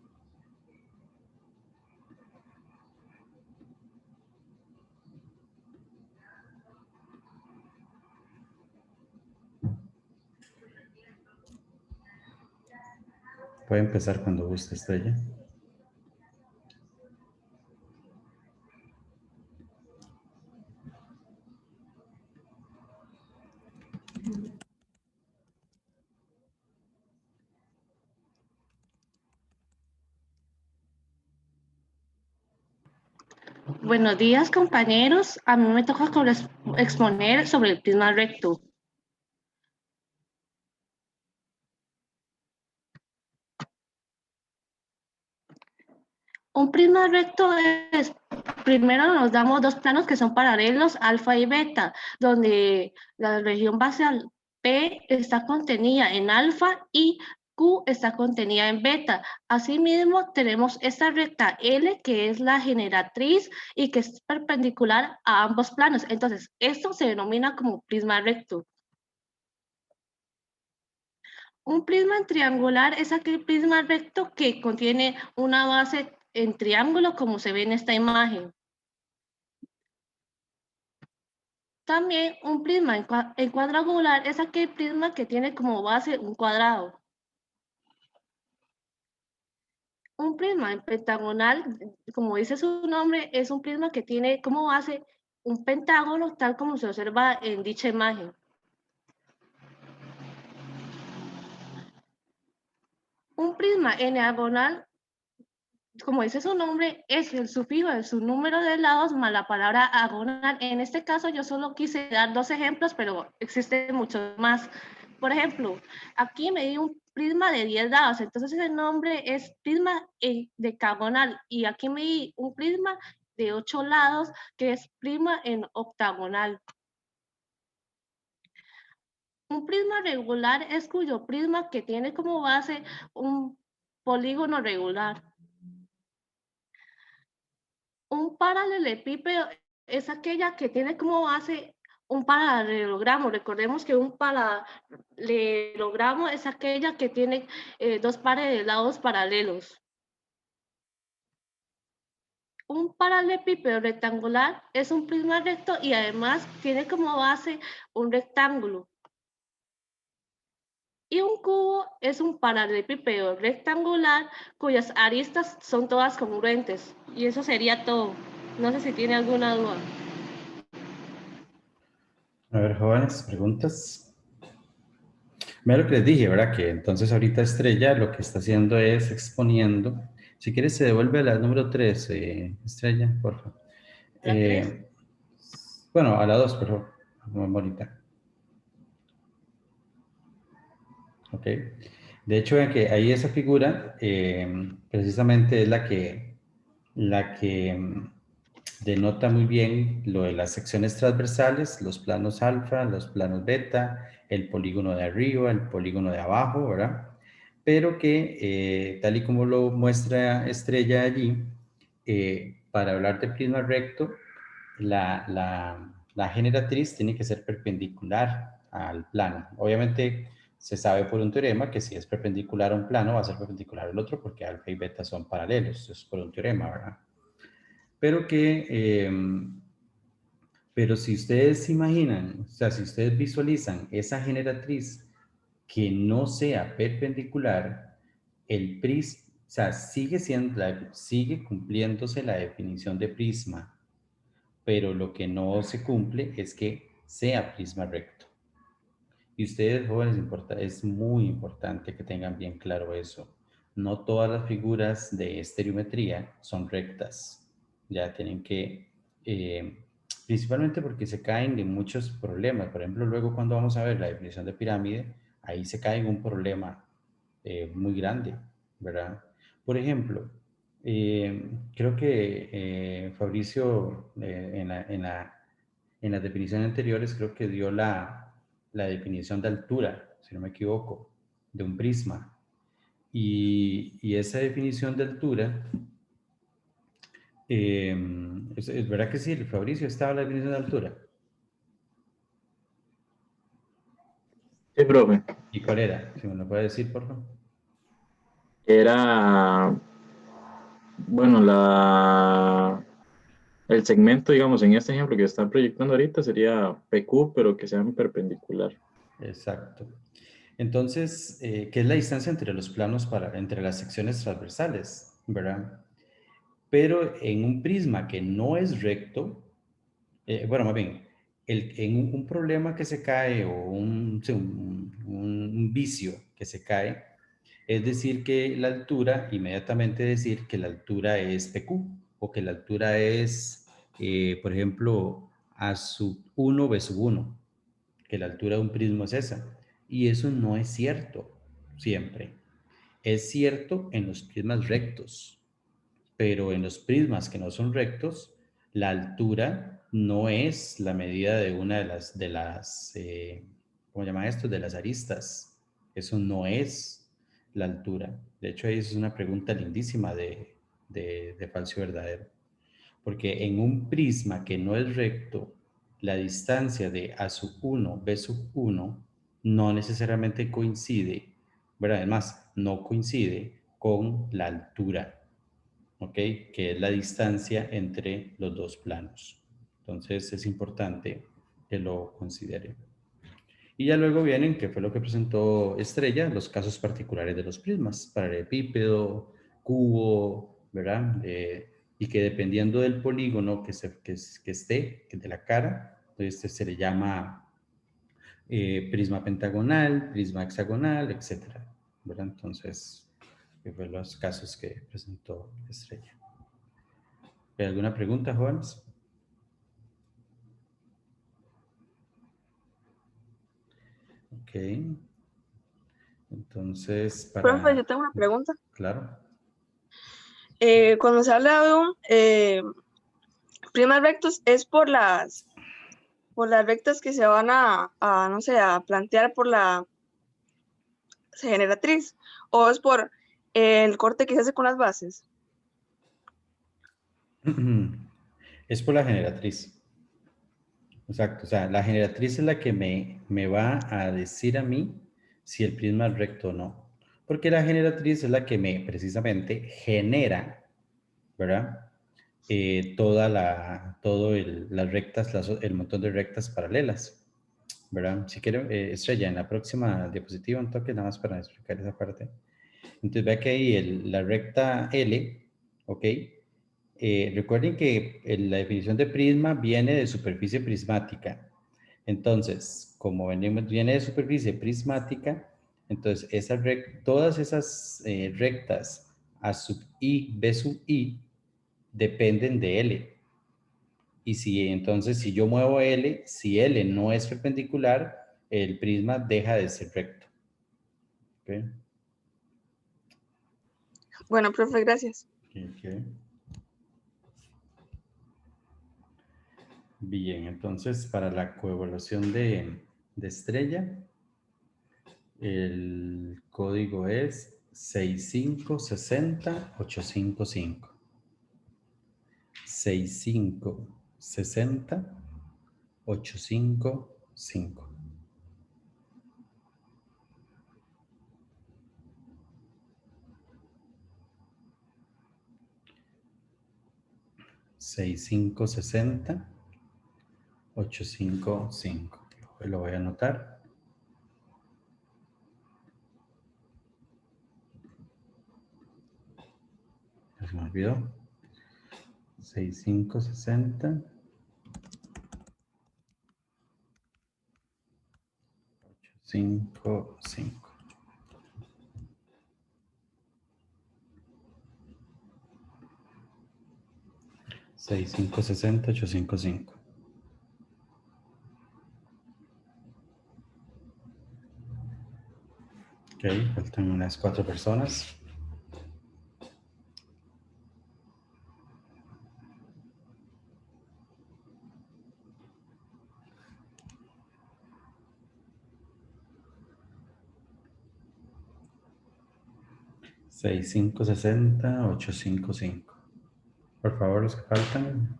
Puede empezar cuando guste, Estrella. Buenos días, compañeros. A mí me toca exponer sobre el prisma recto. Un prisma recto es, primero nos damos dos planos que son paralelos, alfa y beta, donde la región basal P está contenida en alfa y Q está contenida en beta. Asimismo, tenemos esta recta L, que es la generatriz y que es perpendicular a ambos planos. Entonces, esto se denomina como prisma recto. Un prisma triangular es aquel prisma recto que contiene una base en triángulo, como se ve en esta imagen. También un prisma en cuadrangular es aquel prisma que tiene como base un cuadrado. Un prisma en pentagonal, como dice su nombre, es un prisma que tiene como base un pentágono, tal como se observa en dicha imagen. Un prisma en diagonal, como dice su nombre, es el sufijo de su número de lados más la palabra agonal. En este caso yo solo quise dar dos ejemplos, pero existen muchos más. Por ejemplo, aquí me di un prisma de 10 lados, entonces el nombre es prisma decagonal, y aquí me di un prisma de 8 lados, que es prisma en octagonal. Un prisma regular es cuyo prisma que tiene como base un polígono regular. Un paralelepípedo es aquella que tiene como base un paralelogramo. Recordemos que un paralelogramo es aquella que tiene dos pares de lados paralelos. Un paralelepípedo rectangular es un prisma recto y además tiene como base un rectángulo. Y un cubo es un paralelepípedo rectangular cuyas aristas son todas congruentes. Y eso sería todo. No sé si tiene alguna duda. A ver, jóvenes, preguntas. Mira lo que les dije, ¿verdad? Que entonces ahorita Estrella lo que está haciendo es exponiendo. Si quieres, se devuelve a la número 3, Estrella, por favor. ¿La 3? Bueno, a la 2, por favor. Muy bonita. Ok. De hecho, vean que ahí esa figura precisamente es la que denota muy bien lo de las secciones transversales, los planos alfa, los planos beta, el polígono de arriba, el polígono de abajo, ¿verdad? Pero que, tal y como lo muestra Estrella allí, para hablar de prisma recto, la generatriz tiene que ser perpendicular al plano. Obviamente se sabe por un teorema que si es perpendicular a un plano va a ser perpendicular al otro porque alfa y beta son paralelos, es por un teorema, ¿verdad? Pero pero si ustedes se imaginan, o sea, si ustedes visualizan esa generatriz que no sea perpendicular, el prisma, o sea, sigue cumpliéndose la definición de prisma, pero lo que no se cumple es que sea prisma recto. Y ustedes, jóvenes, es muy importante que tengan bien claro eso. No todas las figuras de estereometría son rectas. Ya tienen que, principalmente porque se caen en muchos problemas. Por ejemplo, luego cuando vamos a ver la definición de pirámide, ahí se cae en un problema muy grande, ¿verdad? Por ejemplo, creo que Fabricio en las definiciones anteriores creo que dio la definición de altura, si no me equivoco, de un prisma. Y esa definición de altura, es verdad que sí, Fabricio, estaba la definición de altura. Sí, profe. ¿Y cuál era? Si me lo puede decir, por favor. Era, bueno, el segmento, digamos, en este ejemplo que está proyectando ahorita sería PQ, pero que sea perpendicular. Exacto. Entonces, ¿qué es la distancia entre los planos entre las secciones transversales? ¿Verdad? Pero en un prisma que no es recto, bueno, más bien, en un problema que se cae o un vicio que se cae, es decir que la altura, inmediatamente decir que la altura es PQ o que la altura es, por ejemplo, A sub 1 B sub 1, que la altura de un prisma es esa. Y eso no es cierto siempre. Es cierto en los prismas rectos, pero en los prismas que no son rectos, la altura no es la medida de una ¿cómo se llama esto? De las aristas. Eso no es la altura. De hecho, ahí es una pregunta lindísima de falso verdadero. Porque en un prisma que no es recto, la distancia de A sub 1, B sub 1 no necesariamente coincide, ¿verdad? Además, no coincide con la altura. ¿Ok? Que es la distancia entre los dos planos. Entonces es importante que lo consideren. Y ya luego vienen, que fue lo que presentó Estrella, los casos particulares de los prismas, paralelepípedo, cubo, ¿verdad? Y que dependiendo del polígono que esté, que de la cara, entonces se le llama prisma pentagonal, prisma hexagonal, etcétera, ¿verdad? Entonces, que fue los casos que presentó Estrella. ¿Hay alguna pregunta, jóvenes? Ok. Entonces, Profe, yo tengo una pregunta. Claro. Cuando se habla de un prismas rectos, ¿es por las rectas que se van no sé, a plantear por la generatriz? ¿O es por el corte que se hace con las bases? Es por la generatriz. Exacto, o sea, la generatriz es la que me va a decir a mí si el prisma es recto o no. Porque la generatriz es la que me precisamente genera, ¿verdad? Las rectas, el montón de rectas paralelas, ¿verdad? Si quiere, Estrella, en la próxima diapositiva un toque nada más para explicar esa parte. Entonces vea que ahí la recta L, ¿ok? Recuerden que la definición de prisma viene de superficie prismática. Entonces, como viene de superficie prismática, entonces todas esas rectas A sub I, B sub I, dependen de L. Y si yo muevo L, si L no es perpendicular, el prisma deja de ser recto. ¿Ok? Bueno, profe, gracias. Ok. Bien, entonces para la coevaluación de estrella, el código es 6560855. 6560855. Seis cinco sesenta 855. Lo voy a anotar. Se me olvidó. 6560 855. 6560855. Ok, faltan unas 4 personas. Seis cinco sesenta 855. Por favor, los que faltan.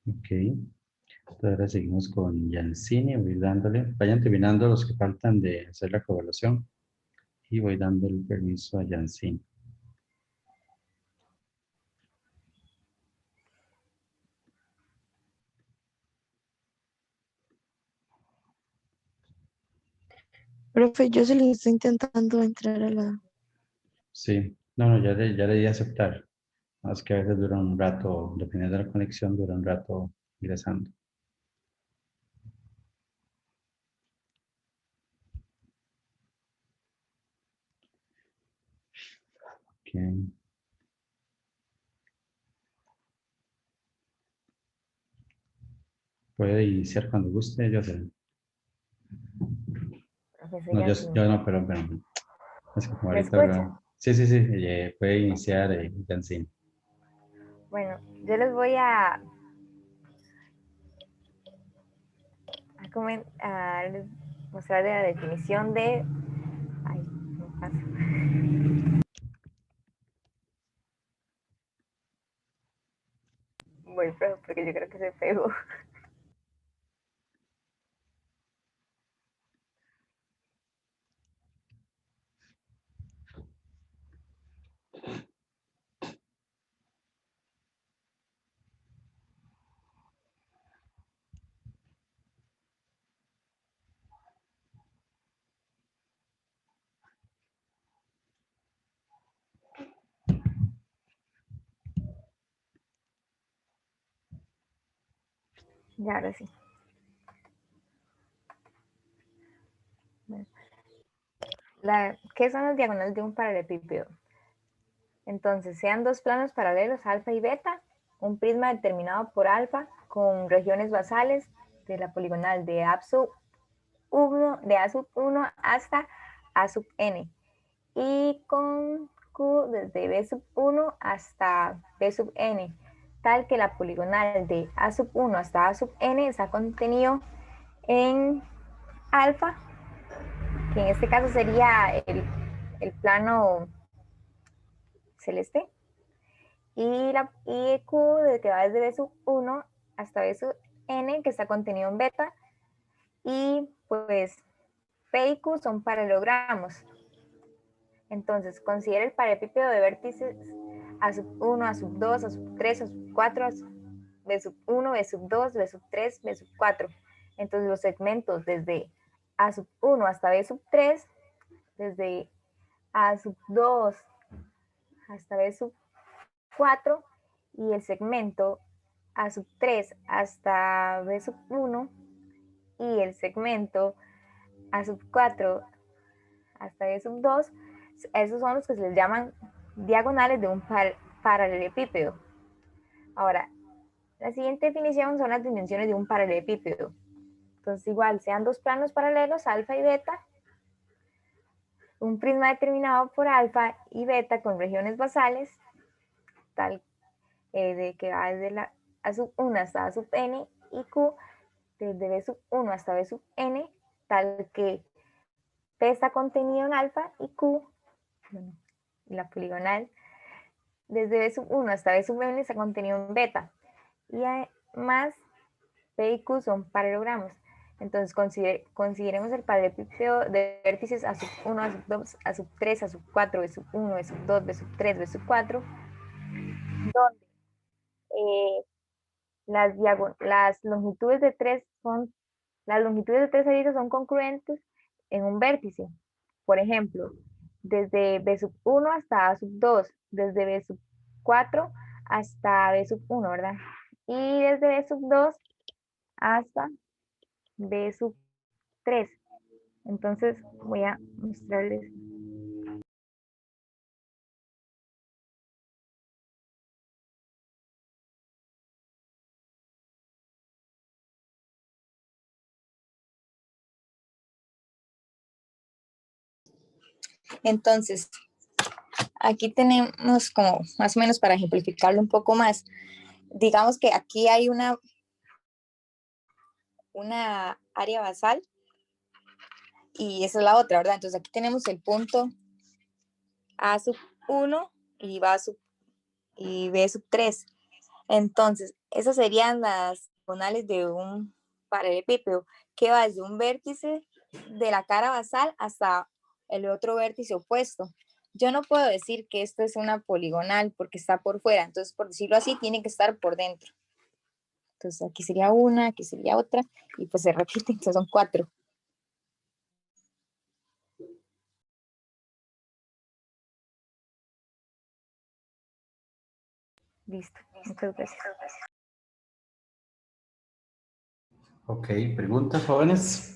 Ok. Entonces ahora seguimos con Yancini. Voy dándole. Vayan terminando los que faltan de hacer la coevaluación. Y voy dando el permiso a Yancini. Profe, yo se le estoy intentando entrar a la... Sí. No, ya le di a aceptar. Más que a veces dura un rato, dependiendo de la conexión, dura un rato ingresando. Ok. Puede iniciar cuando guste, yo sé. Profesor No, Yancini. yo no, perdón. Es que como ¿Me ahorita escucha? sí, puede iniciar Yancini. Bueno, yo les voy a mostrar la definición de... Ay, me pasa. Voy, profe, porque yo creo que se pegó. Ya, ahora sí. Bueno. ¿Qué son las diagonales de un paralelepípedo? Entonces, sean dos planos paralelos, alfa y beta, un prisma determinado por alfa con regiones basales de la poligonal de A sub 1 hasta A sub n, y con Q desde B sub 1 hasta B sub n, tal que la poligonal de A sub 1 hasta A sub n está contenido en alfa, que en este caso sería el plano celeste, y Q que va desde B sub 1 hasta B sub n, que está contenido en beta, y pues P y Q son paralelogramos. Entonces, considera el paralelepípedo de vértices A sub 1, A sub 2, A sub 3, A sub 4, B sub 1, B sub 2, B sub 3, B sub 4. Entonces, los segmentos desde A sub 1 hasta B sub 3, desde A sub 2 hasta B sub 4, y el segmento A sub 3 hasta B sub 1, y el segmento A sub 4 hasta B sub 2, esos son los que se les llaman diagonales de un paralelepípedo. Ahora, la siguiente definición son las dimensiones de un paralelepípedo. Entonces, igual, sean dos planos paralelos, alfa y beta, un prisma determinado por alfa y beta con regiones basales, tal de que va desde la A sub 1 hasta A sub n, y Q desde B sub 1 hasta B sub n, tal que P está contenido en alfa y Q, la poligonal, desde B sub 1 hasta B sub n está contenido en beta. Y además, P y Q son paralelogramos. Entonces, consideremos el paralelepípedo de vértices A sub 1, A sub 2, A sub 3, A sub 4, B sub 1, B sub 2, B sub 3, B sub 4, donde las longitudes de tres aristas son congruentes en un vértice. Por ejemplo, desde B sub 1 hasta A sub 2, desde B sub 4 hasta B sub 1, ¿verdad? Y desde B sub 2 hasta B sub 3. Entonces voy a mostrarles. Entonces, aquí tenemos como más o menos para ejemplificarlo un poco más. Digamos que aquí hay una área basal y esa es la otra, ¿verdad? Entonces aquí tenemos el punto A sub 1 y B sub 3. Entonces, esas serían las diagonales de un paralelepípedo que va desde un vértice de la cara basal hasta el otro vértice opuesto. Yo no puedo decir que esto es una poligonal porque está por fuera, entonces por decirlo así tiene que estar por dentro. Entonces aquí sería una, aquí sería otra, y pues se repite, entonces son 4. Listo, muchas gracias. Ok, preguntas, jóvenes.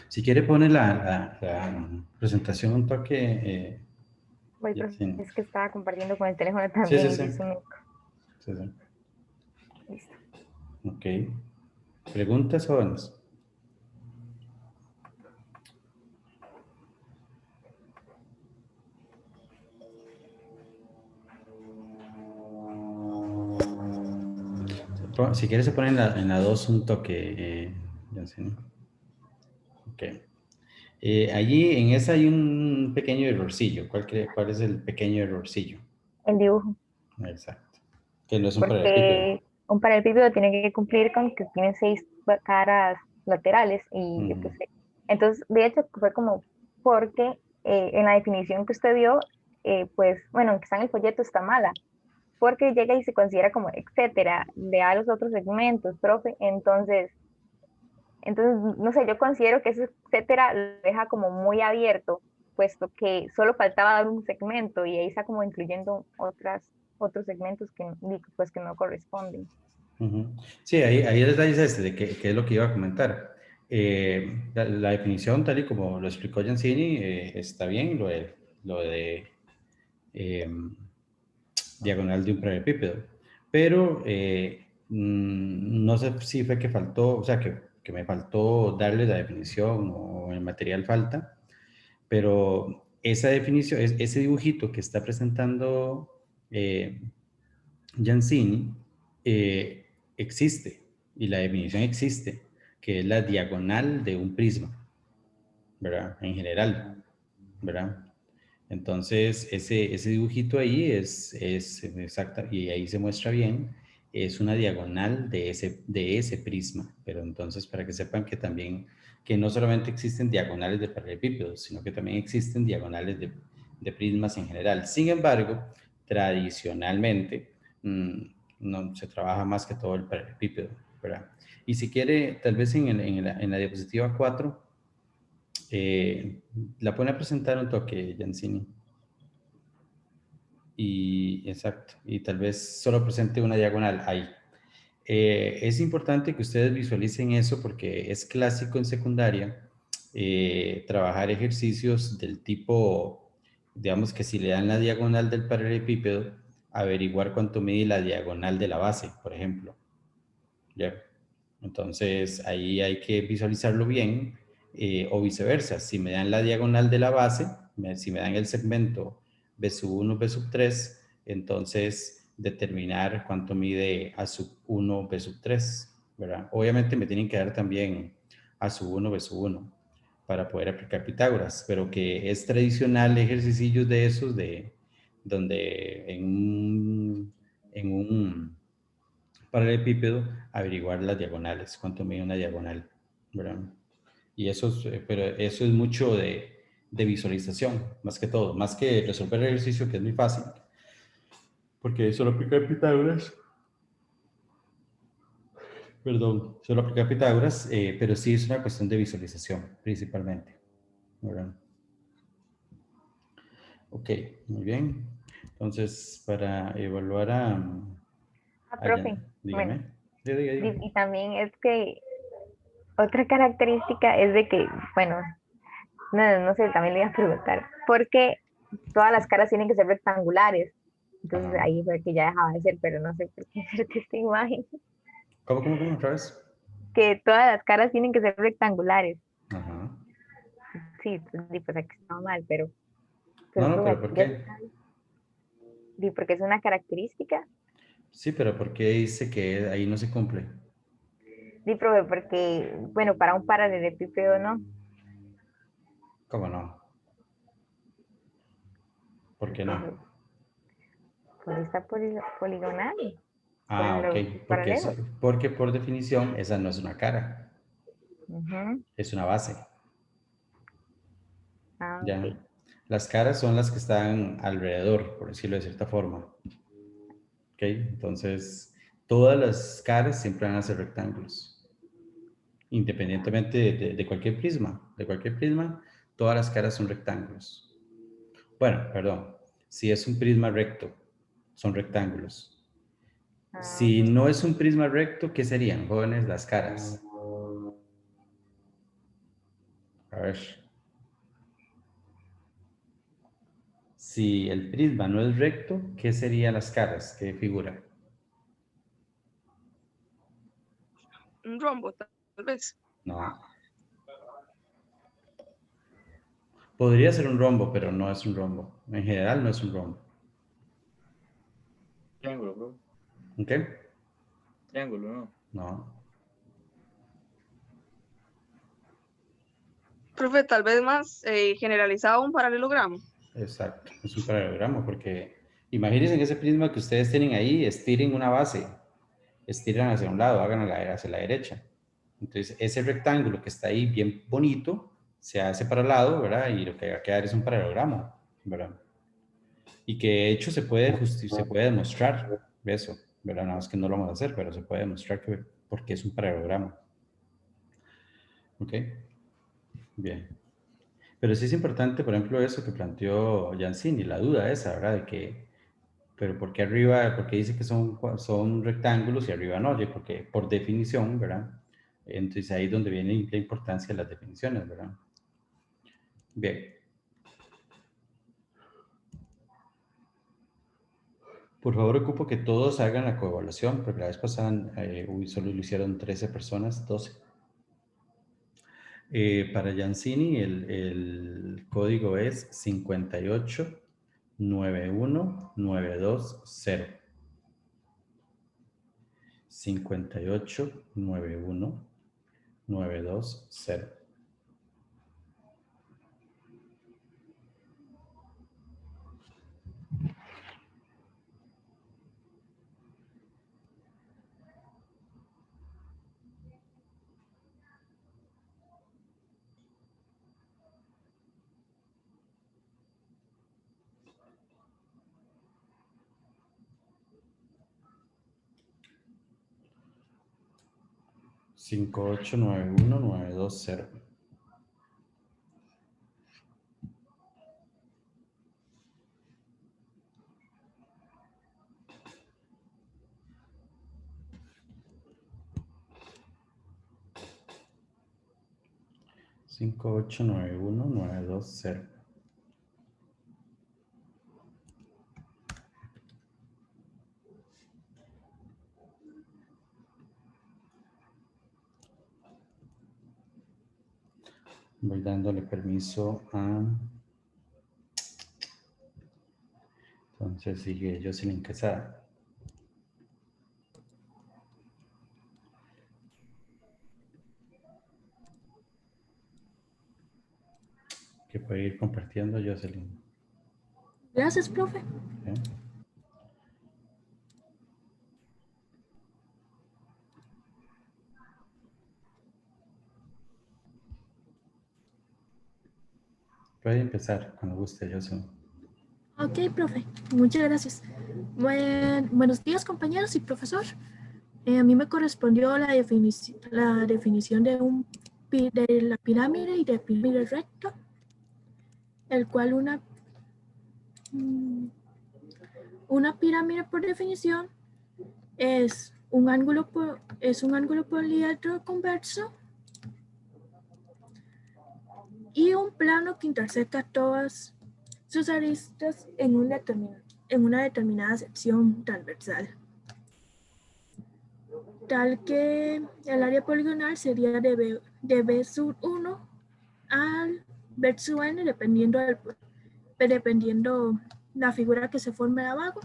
Si quiere poner la presentación un toque. Voy, es que estaba compartiendo con el teléfono también. Sí. Sí. Listo. Ok. ¿Preguntas, jóvenes? Si quieres se pone en la 2 un toque, ya sé, ¿no? Ok. Allí en esa hay un pequeño errorcillo. ¿Cuál es el pequeño errorcillo? El dibujo. Exacto. Que no es un paralelepípedo. Un paralelepípedo tiene que cumplir con que tiene 6 caras laterales y pues, entonces de hecho fue como porque en la definición que usted dio, pues bueno, que está en el folleto está mala, porque llega y se considera como etcétera, de a los otros segmentos, profe, entonces, no sé, yo considero que ese etcétera lo deja como muy abierto, puesto que solo faltaba dar un segmento y ahí está como incluyendo otros segmentos que, pues, que no corresponden. Sí, ahí el detalle es este, de que es lo que iba a comentar. La definición, tal y como lo explicó Jansini, está bien, lo de diagonal de un paralelepípedo, pero No sé si fue que faltó, o sea, que me faltó darle la definición o el material falta, pero esa definición, ese dibujito que está presentando Jansini existe y la definición existe, que es la diagonal de un prisma, ¿verdad? En general, ¿verdad? Entonces, ese dibujito ahí es exacta, y ahí se muestra bien, es una diagonal de ese prisma. Pero entonces, para que sepan que también, que no solamente existen diagonales de paralelepípedos, sino que también existen diagonales de prismas en general. Sin embargo, tradicionalmente, no se trabaja más que todo el paralelepípedo, ¿verdad? Y si quiere, tal vez en la diapositiva 4, la pone a presentar un toque, Jansini. Y exacto, y tal vez solo presente una diagonal ahí. Es importante que ustedes visualicen eso porque es clásico en secundaria trabajar ejercicios del tipo, digamos que si le dan la diagonal del paralelepípedo, averiguar cuánto mide la diagonal de la base, por ejemplo. ¿Ya? Entonces ahí hay que visualizarlo bien, o viceversa. Si me dan la diagonal de la base, si me dan el segmento B sub 1, B sub 3, entonces determinar cuánto mide A sub 1, B sub 3, ¿verdad? Obviamente me tienen que dar también A sub 1, B sub 1 para poder aplicar Pitágoras, pero que es tradicional ejercicios de esos donde en un paralelepípedo, averiguar las diagonales, cuánto mide una diagonal, ¿verdad? Y eso pero eso es mucho de visualización, más que todo, más que resolver el ejercicio, que es muy fácil, porque solo aplicar Pitágoras, perdón, solo aplicar Pitágoras, pero sí es una cuestión de visualización, principalmente, ¿verdad? Ok, muy bien. Entonces, para evaluar Profe, dígame. bueno, Diga. y también es que otra característica es de que, bueno, no sé, también le iba a preguntar, porque todas las caras tienen que ser rectangulares. Entonces Ajá. ahí fue que ya dejaba de ser, pero no sé por qué hacerte esta imagen. ¿Cómo otra vez? Que todas las caras tienen que ser rectangulares. Ajá. Sí, pues aquí estaba mal, pero No, profe, pero aquí ¿por ya qué? porque es una característica. Sí, pero ¿por qué dice que ahí no se cumple? Sí, profe, porque, bueno, para un paralelepípedo no. ¿Cómo no? ¿Por qué no? Por esta poligonal, por Ah, ok. los paralelos. Porque por definición esa no es una cara, Ujú. es una base. Ah, ¿Ya? ok. Las caras son las que están alrededor, por decirlo de cierta forma. ¿Ok? Entonces, todas las caras siempre van a ser rectángulos. Independientemente de cualquier prisma. De cualquier prisma, todas las caras son rectángulos. Bueno, perdón. Si es un prisma recto, son rectángulos. Ah, Si no es un prisma recto, ¿qué serían, jóvenes, las caras? A ver. Si el prisma no es recto, ¿qué serían las caras? ¿Qué figura? Un rombo, tal vez. No. Podría ser un rombo, pero no es un rombo. En general no es un rombo. Triángulo, bro. ¿Un qué? Triángulo, ¿no? No. Profe, tal vez más generalizado un paralelogramo. Exacto. Es un paralelogramo porque imagínense en ese prisma que ustedes tienen ahí, estiren una base. Estiran hacia un lado, hagan hacia la derecha. Entonces, ese rectángulo que está ahí bien bonito, se hace para el lado, ¿verdad? Y lo que va a quedar es un paralelogramo, ¿verdad? Y que de hecho se puede demostrar eso, ¿verdad? Nada más que no lo vamos a hacer, pero se puede demostrar porque es un paralelogramo. ¿Ok? Bien. Pero sí es importante, por ejemplo, eso que planteó Jansini, la duda esa, ¿verdad? De que, pero ¿por qué arriba, por qué dice que son rectángulos y arriba no? Yo creo que por definición, ¿verdad? Entonces ahí es donde viene la importancia de las definiciones, ¿verdad? Bien. Por favor, ocupo que todos hagan la coevaluación, porque la vez pasada solo lo hicieron 13 personas, 12. Para Jansini el código es 5891920. 5891920. Cinco ocho nueve uno nueve dos cero. Cinco ocho nueve uno nueve dos cero. Voy dándole permiso a... Entonces sigue Jocelyn Quesada. Que puede ir compartiendo, Jocelyn. Gracias, profe. ¿Eh? Puede empezar cuando guste, Jocelyn. Ok, profe. Muchas gracias. Buenos días, compañeros y profesor. A mí me correspondió la definición de la pirámide y de pirámide recta, el cual una pirámide por definición es un ángulo poliedro convexo y un plano que intersecta todas sus aristas en una determinada sección transversal. Tal que el área poligonal sería de B sub 1 al B sub n, dependiendo la figura que se forme abajo.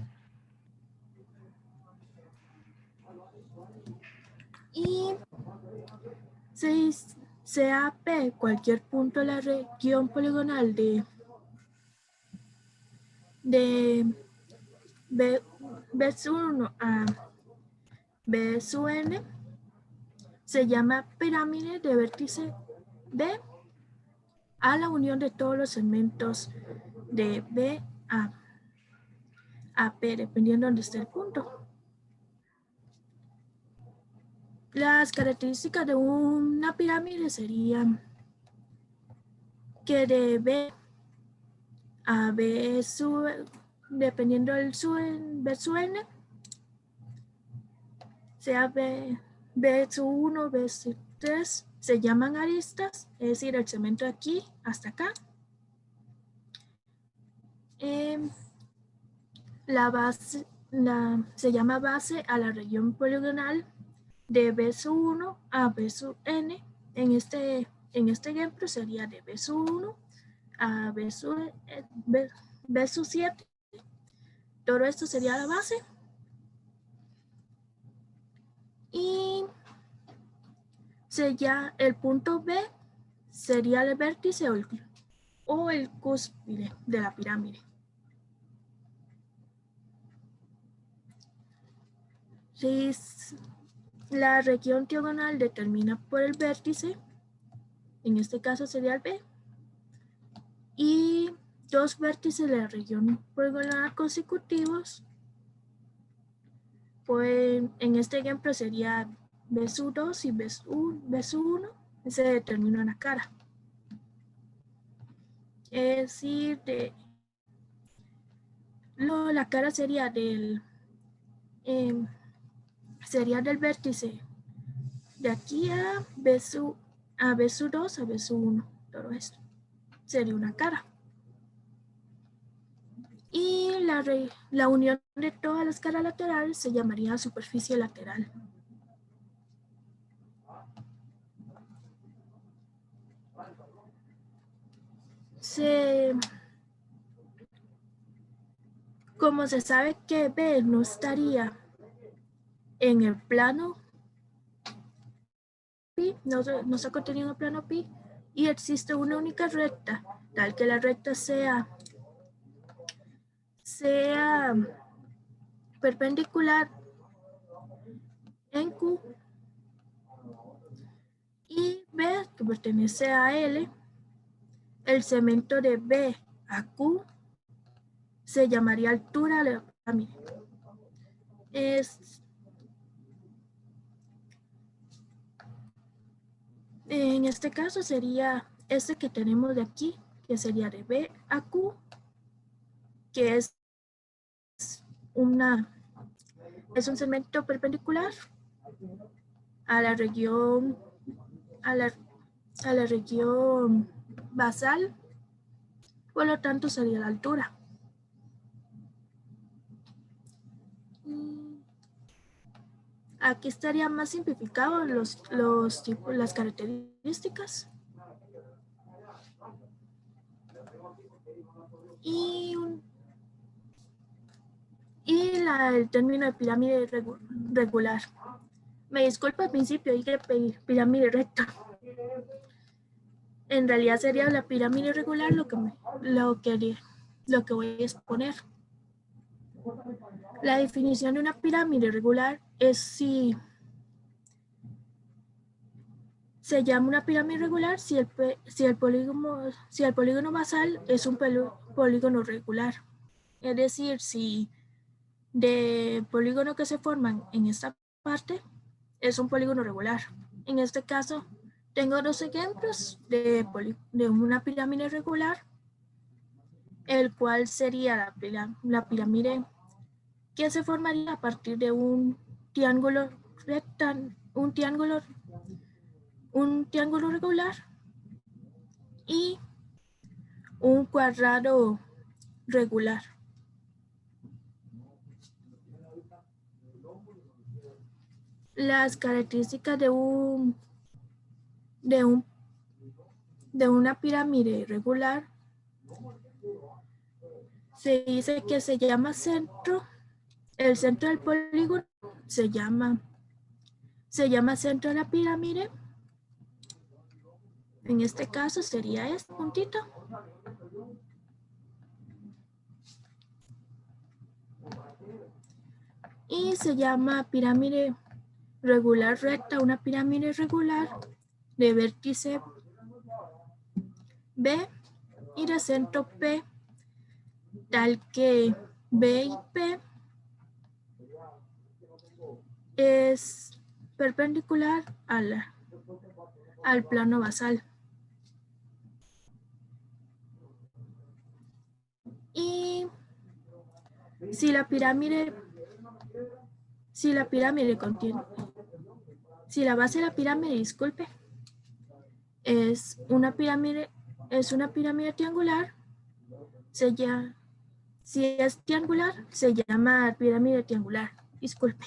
Y sea P cualquier punto de la región poligonal de B sub 1 a B sub n, se llama pirámide de vértice B a la unión de todos los segmentos de B a P, dependiendo de donde esté el punto. Las características de una pirámide serían que de B a B sub, dependiendo del B sub n, sea B sub 1, B sub 3, se llaman aristas, es decir, el segmento de aquí hasta acá. La base se llama base a la región poligonal de B sub 1 a B sub n. En este ejemplo sería de B sub 1 a B sub 7. Todo esto sería la base. Y el punto B sería el vértice o el cúspide de la pirámide. Si la región diagonal determina por el vértice, en este caso sería el B, y dos vértices de la región poligonal consecutivos, pues en este ejemplo sería B sub 2 y B sub 1, se determina una cara. Es decir, la cara sería del vértice de aquí a B sub 2 a B sub 1. Todo esto sería una cara. Y la unión de todas las caras laterales se llamaría superficie lateral. Como se sabe que B no estaría en el plano pi, no está contenido en el plano pi, y existe una única recta, tal que la recta sea perpendicular en Q, y B, que pertenece a L, el segmento de B a Q se llamaría altura de la pirámide. En este caso sería este que tenemos de aquí, que sería de B a Q, que es un segmento perpendicular a la región basal, por lo tanto sería la altura. Aquí estaría más simplificado los tipos, las características. Y el término de pirámide regular. Me disculpo al principio, dije pirámide recta. En realidad sería la pirámide regular lo que voy a exponer. La definición de una pirámide regular es si se llama una pirámide regular si el polígono basal es un polígono regular. Es decir, si de polígono que se forman en esta parte es un polígono regular. En este caso, tengo dos ejemplos de una pirámide regular, el cual sería la pirámide que se formaría a partir de un triángulo regular y un cuadrado regular. Las características de una pirámide regular se dice que se llama centro. El centro del polígono se llama centro de la pirámide. En este caso sería este puntito. Y se llama pirámide regular recta, una pirámide regular de vértice B y de centro P, tal que B y P es perpendicular al plano basal. Y si la base de la pirámide, disculpe, es una pirámide triangular, si es triangular, se llama pirámide triangular, disculpe.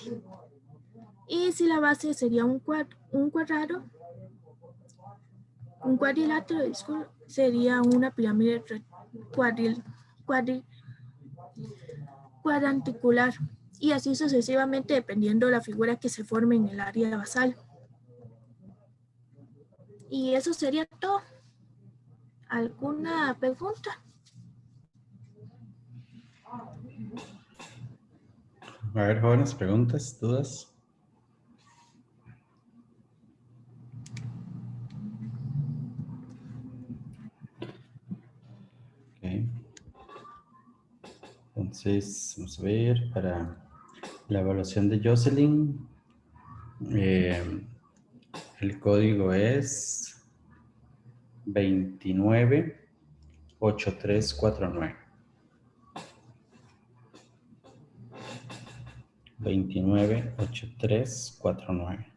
Y si la base sería un cuadrilátero, disculpe, sería una pirámide cuadranticular, y así sucesivamente dependiendo de la figura que se forme en el área basal. Y eso sería todo. ¿Alguna pregunta? A ver, jóvenes, preguntas, dudas. Okay. Entonces, vamos a ver, para la evaluación de Jocelyn, el código es 298349. 298349.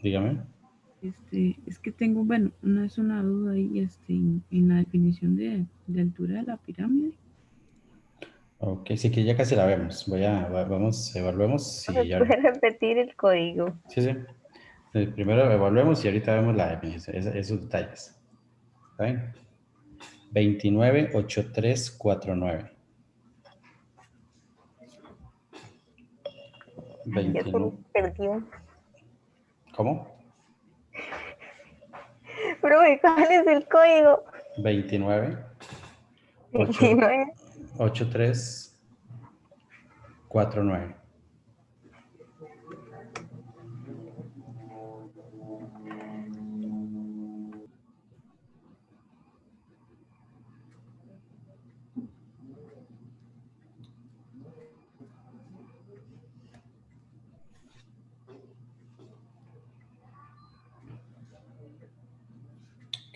Dígame. Es que tengo, bueno, es una duda ahí en la definición de altura de la pirámide. Ok, sí que ya casi la vemos. Vamos, evaluemos. Sí, ¿Me puede repetir el código? sí, sí. Primero evaluemos y ahorita vemos la definición, esos detalles. ¿Está bien? 298349. Ay, ya se me perdió. ¿Cómo? Profe, ¿cuál es el código? 29 29. 8349.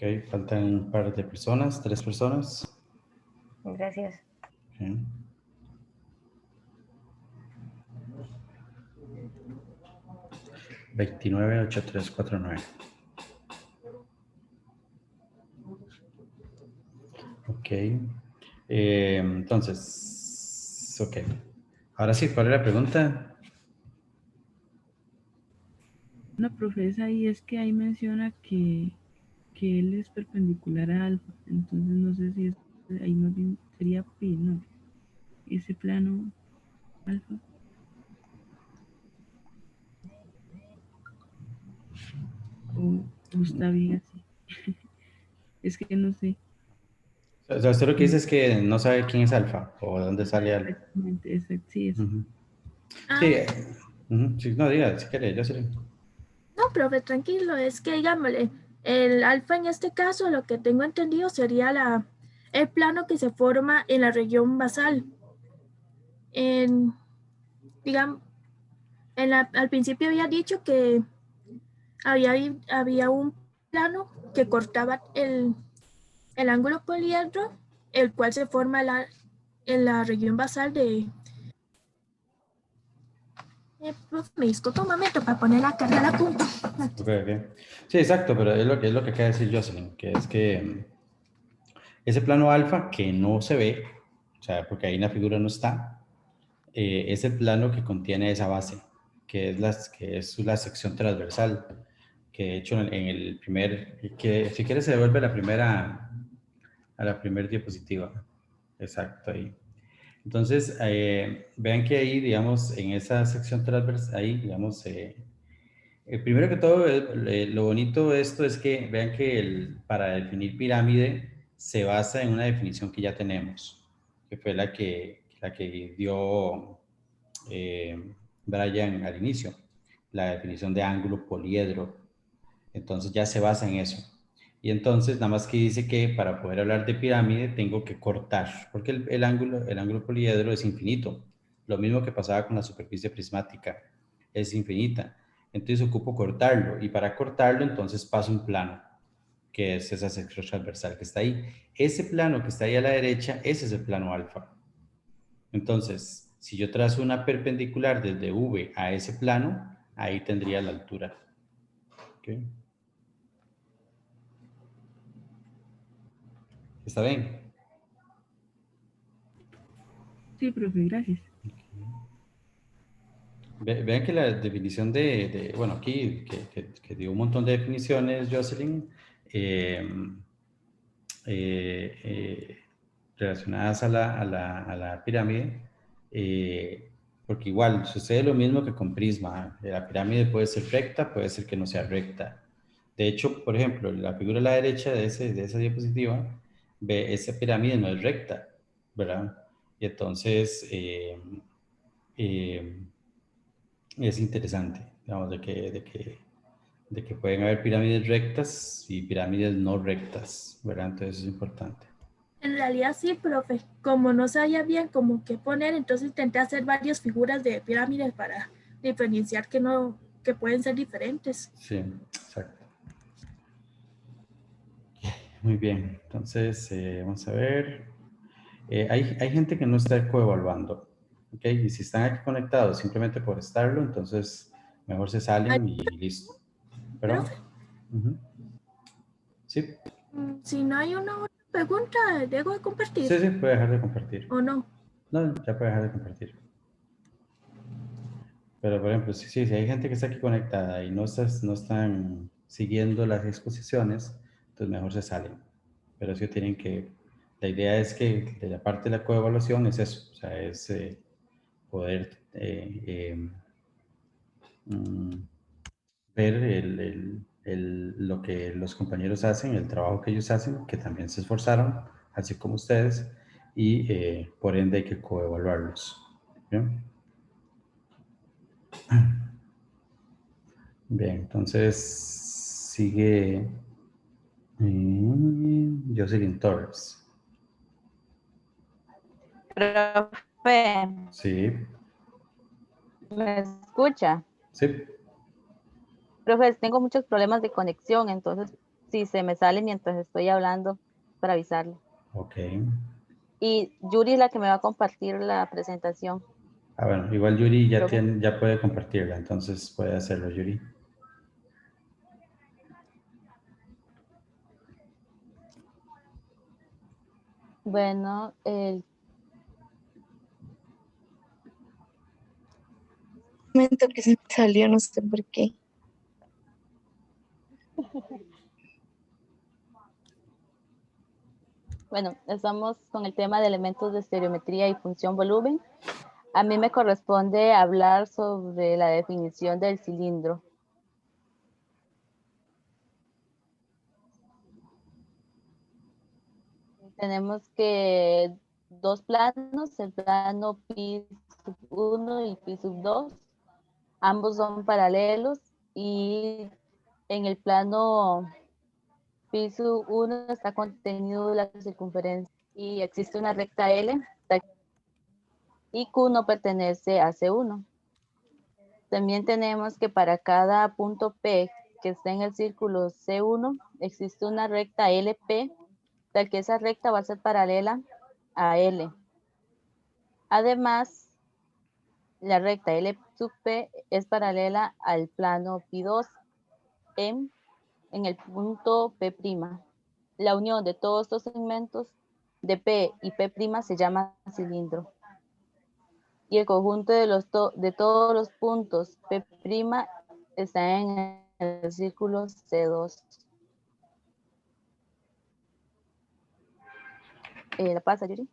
Ok, faltan un par de personas, 3 personas. Gracias. Okay. Veintinueve, 8349. Ok. Entonces, ok. Ahora sí, ¿cuál es la pregunta? No, profe, ahí es que ahí menciona que él es perpendicular a alfa, entonces no sé si ahí más bien sería pi, ¿no? Ese plano alfa. O está bien así. Es que no sé. O sea, usted lo que dice es que no sabe quién es alfa o de dónde sale alfa. Exactamente, exacto, sí, eso. Sí, sí, no, diga, si quiere, yo sé. No, profe, tranquilo, es que digámosle, el alfa en este caso, lo que tengo entendido sería el plano que se forma en la región basal. Digamos, al principio había dicho que había un plano que cortaba el ángulo poliedro, el cual se forma en la región basal de... me disculpa un momento para poner la carga a la punta. Okay. Sí, exacto, pero es lo que acaba de decir Jocelyn, que es que ese plano alfa que no se ve, o sea, porque ahí en la figura no está, es el plano que contiene esa base, que es la sección transversal, que de hecho en el primer, que si quieres se devuelve a la primera diapositiva. Exacto, ahí. Entonces, vean que ahí, digamos, en esa sección transversal, ahí, digamos, primero que todo, lo bonito de esto es que vean que para definir pirámide se basa en una definición que ya tenemos, que fue la que dio Brian al inicio, la definición de ángulo poliedro. Entonces ya se basa en eso. Y entonces nada más que dice que para poder hablar de pirámide tengo que cortar, porque el ángulo poliedro es infinito. Lo mismo que pasaba con la superficie prismática, es infinita. Entonces ocupo cortarlo y para cortarlo entonces paso un plano, que es esa sección transversal que está ahí. Ese plano que está ahí a la derecha, ese es el plano alfa. Entonces, si yo trazo una perpendicular desde V a ese plano, ahí tendría la altura. ¿Okay? ¿Está bien? Sí, profe, gracias. Vean que la definición bueno, aquí que dio un montón de definiciones, Jocelyn, relacionadas a la pirámide, porque igual sucede lo mismo que con prisma. La pirámide puede ser recta, puede ser que no sea recta. De hecho, por ejemplo, la figura a la derecha de esa diapositiva, esa pirámide no es recta, ¿verdad? Y entonces es interesante, digamos, de que pueden haber pirámides rectas y pirámides no rectas, ¿verdad? Entonces es importante. En realidad sí, profe. Como no sabía bien cómo qué poner, entonces intenté hacer varias figuras de pirámides para diferenciar que pueden ser diferentes. Sí, exacto. Muy bien, entonces vamos a ver. Hay gente que no está coevaluando, ¿ok? Y si están aquí conectados simplemente por estarlo, entonces mejor se salen y listo. ¿Perdón? Ujú. Sí, Si no hay una otra pregunta, ¿dejo de compartir? sí, sí, puede dejar de compartir. ¿O no? No, ya puede dejar de compartir. Pero, por ejemplo, si hay gente que está aquí conectada y no están siguiendo las exposiciones, entonces mejor se salen. Pero sí tienen que, la idea es que de la parte de la coevaluación es eso, o sea, es poder ver lo que los compañeros hacen, el trabajo que ellos hacen, que también se esforzaron, así como ustedes, y por ende hay que coevaluarlos. ¿Bien? Bien, entonces sigue Jocelyn Torres. Profe, Sí, ¿me escucha? sí, Profe, tengo muchos problemas de conexión, entonces si se me sale mientras estoy hablando, para avisarle. ok. Y Yuri es la que me va a compartir la presentación. Ah, bueno, igual Yuri ya, Profe. ya puede compartirla, entonces puede hacerlo, Yuri. Bueno, Un momento que se me salió, no sé por qué. bueno, estamos con el tema de elementos de estereometría y función volumen. A mí me corresponde hablar sobre la definición del cilindro. Tenemos que dos planos, el plano pi sub 1 y pi sub 2, ambos son paralelos y en el plano pi sub 1 está contenido la circunferencia y existe una recta L y Q no pertenece a C1. También tenemos que para cada punto P que está en el círculo C1 existe una recta LP, tal que esa recta va a ser paralela a L. Además, la recta L sub P es paralela al plano Pi2 en el punto P'. La unión de todos estos segmentos de P y P' se llama cilindro. Y el conjunto de todos los puntos P' está en el círculo C2. ¿La pasa, Yuri?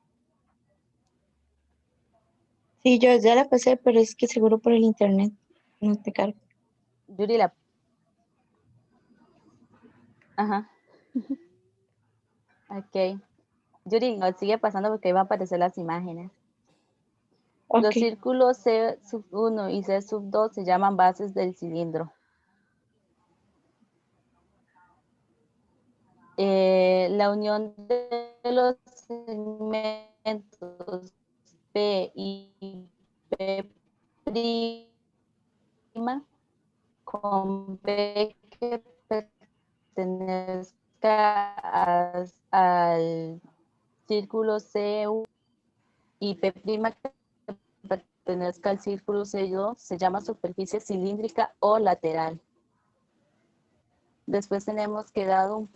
Sí, yo ya la pasé, pero es que seguro por el internet no te cargo. Yuri, Ajá. Ok. Yuri, nos sigue pasando porque iba a aparecer las imágenes. Okay. Los círculos C sub 1 y C sub 2 se llaman bases del cilindro. La unión de los segmentos P y P' con P que pertenezca al círculo C1 y P' que pertenezca al círculo C2 se llama superficie cilíndrica o lateral. Después tenemos que dado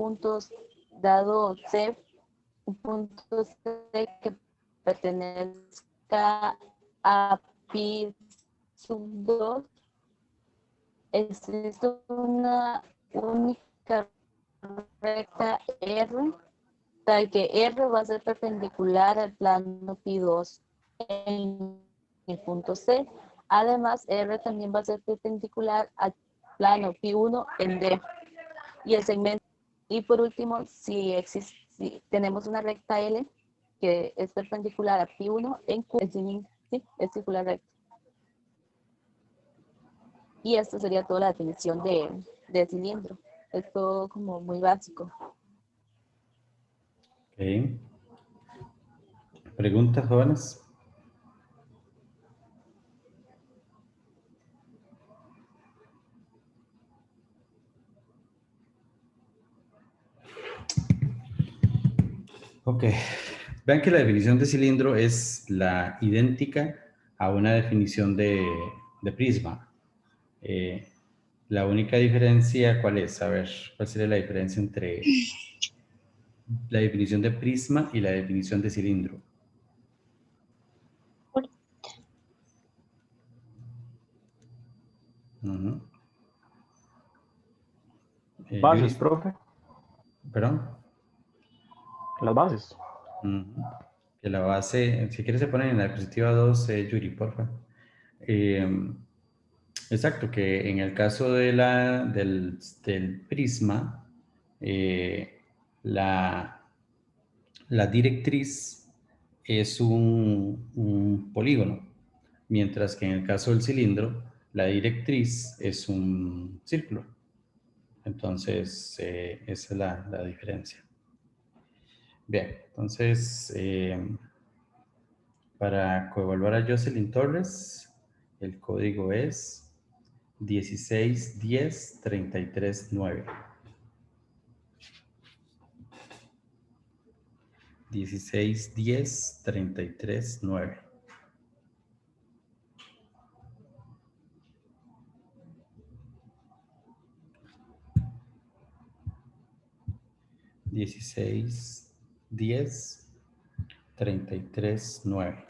C, un punto C que pertenezca a pi sub 2, existe una única recta R, tal que R va a ser perpendicular al plano pi2 en el punto C. Además, R también va a ser perpendicular al plano pi1 en D. Y el segmento, y por último, si tenemos una recta L que es perpendicular a pi1 en Q, el cilindro, ¿sí? Es circular recto. Y esto sería toda la definición de cilindro. Es todo como muy básico. Ok. ¿Preguntas, jóvenes? Ok. Vean que la definición de cilindro es la idéntica a una definición de prisma. La única diferencia, ¿cuál es? A ver, ¿cuál sería la diferencia entre la definición de prisma y la definición de cilindro? Ujú. Bases, Yuri, profe. ¿perdón? Las bases. Ujú. Que la base, si quieres se pone en la diapositiva 2, Yuri, por favor. Exacto, que en el caso de del prisma, la, la directriz es un polígono, mientras que en el caso del cilindro, la directriz es un círculo. Entonces, esa es la diferencia. Bien, entonces, para coevaluar a Jocelyn Torres, el código es 1610-339. 1610-339. Dieciséis, 10-33-9.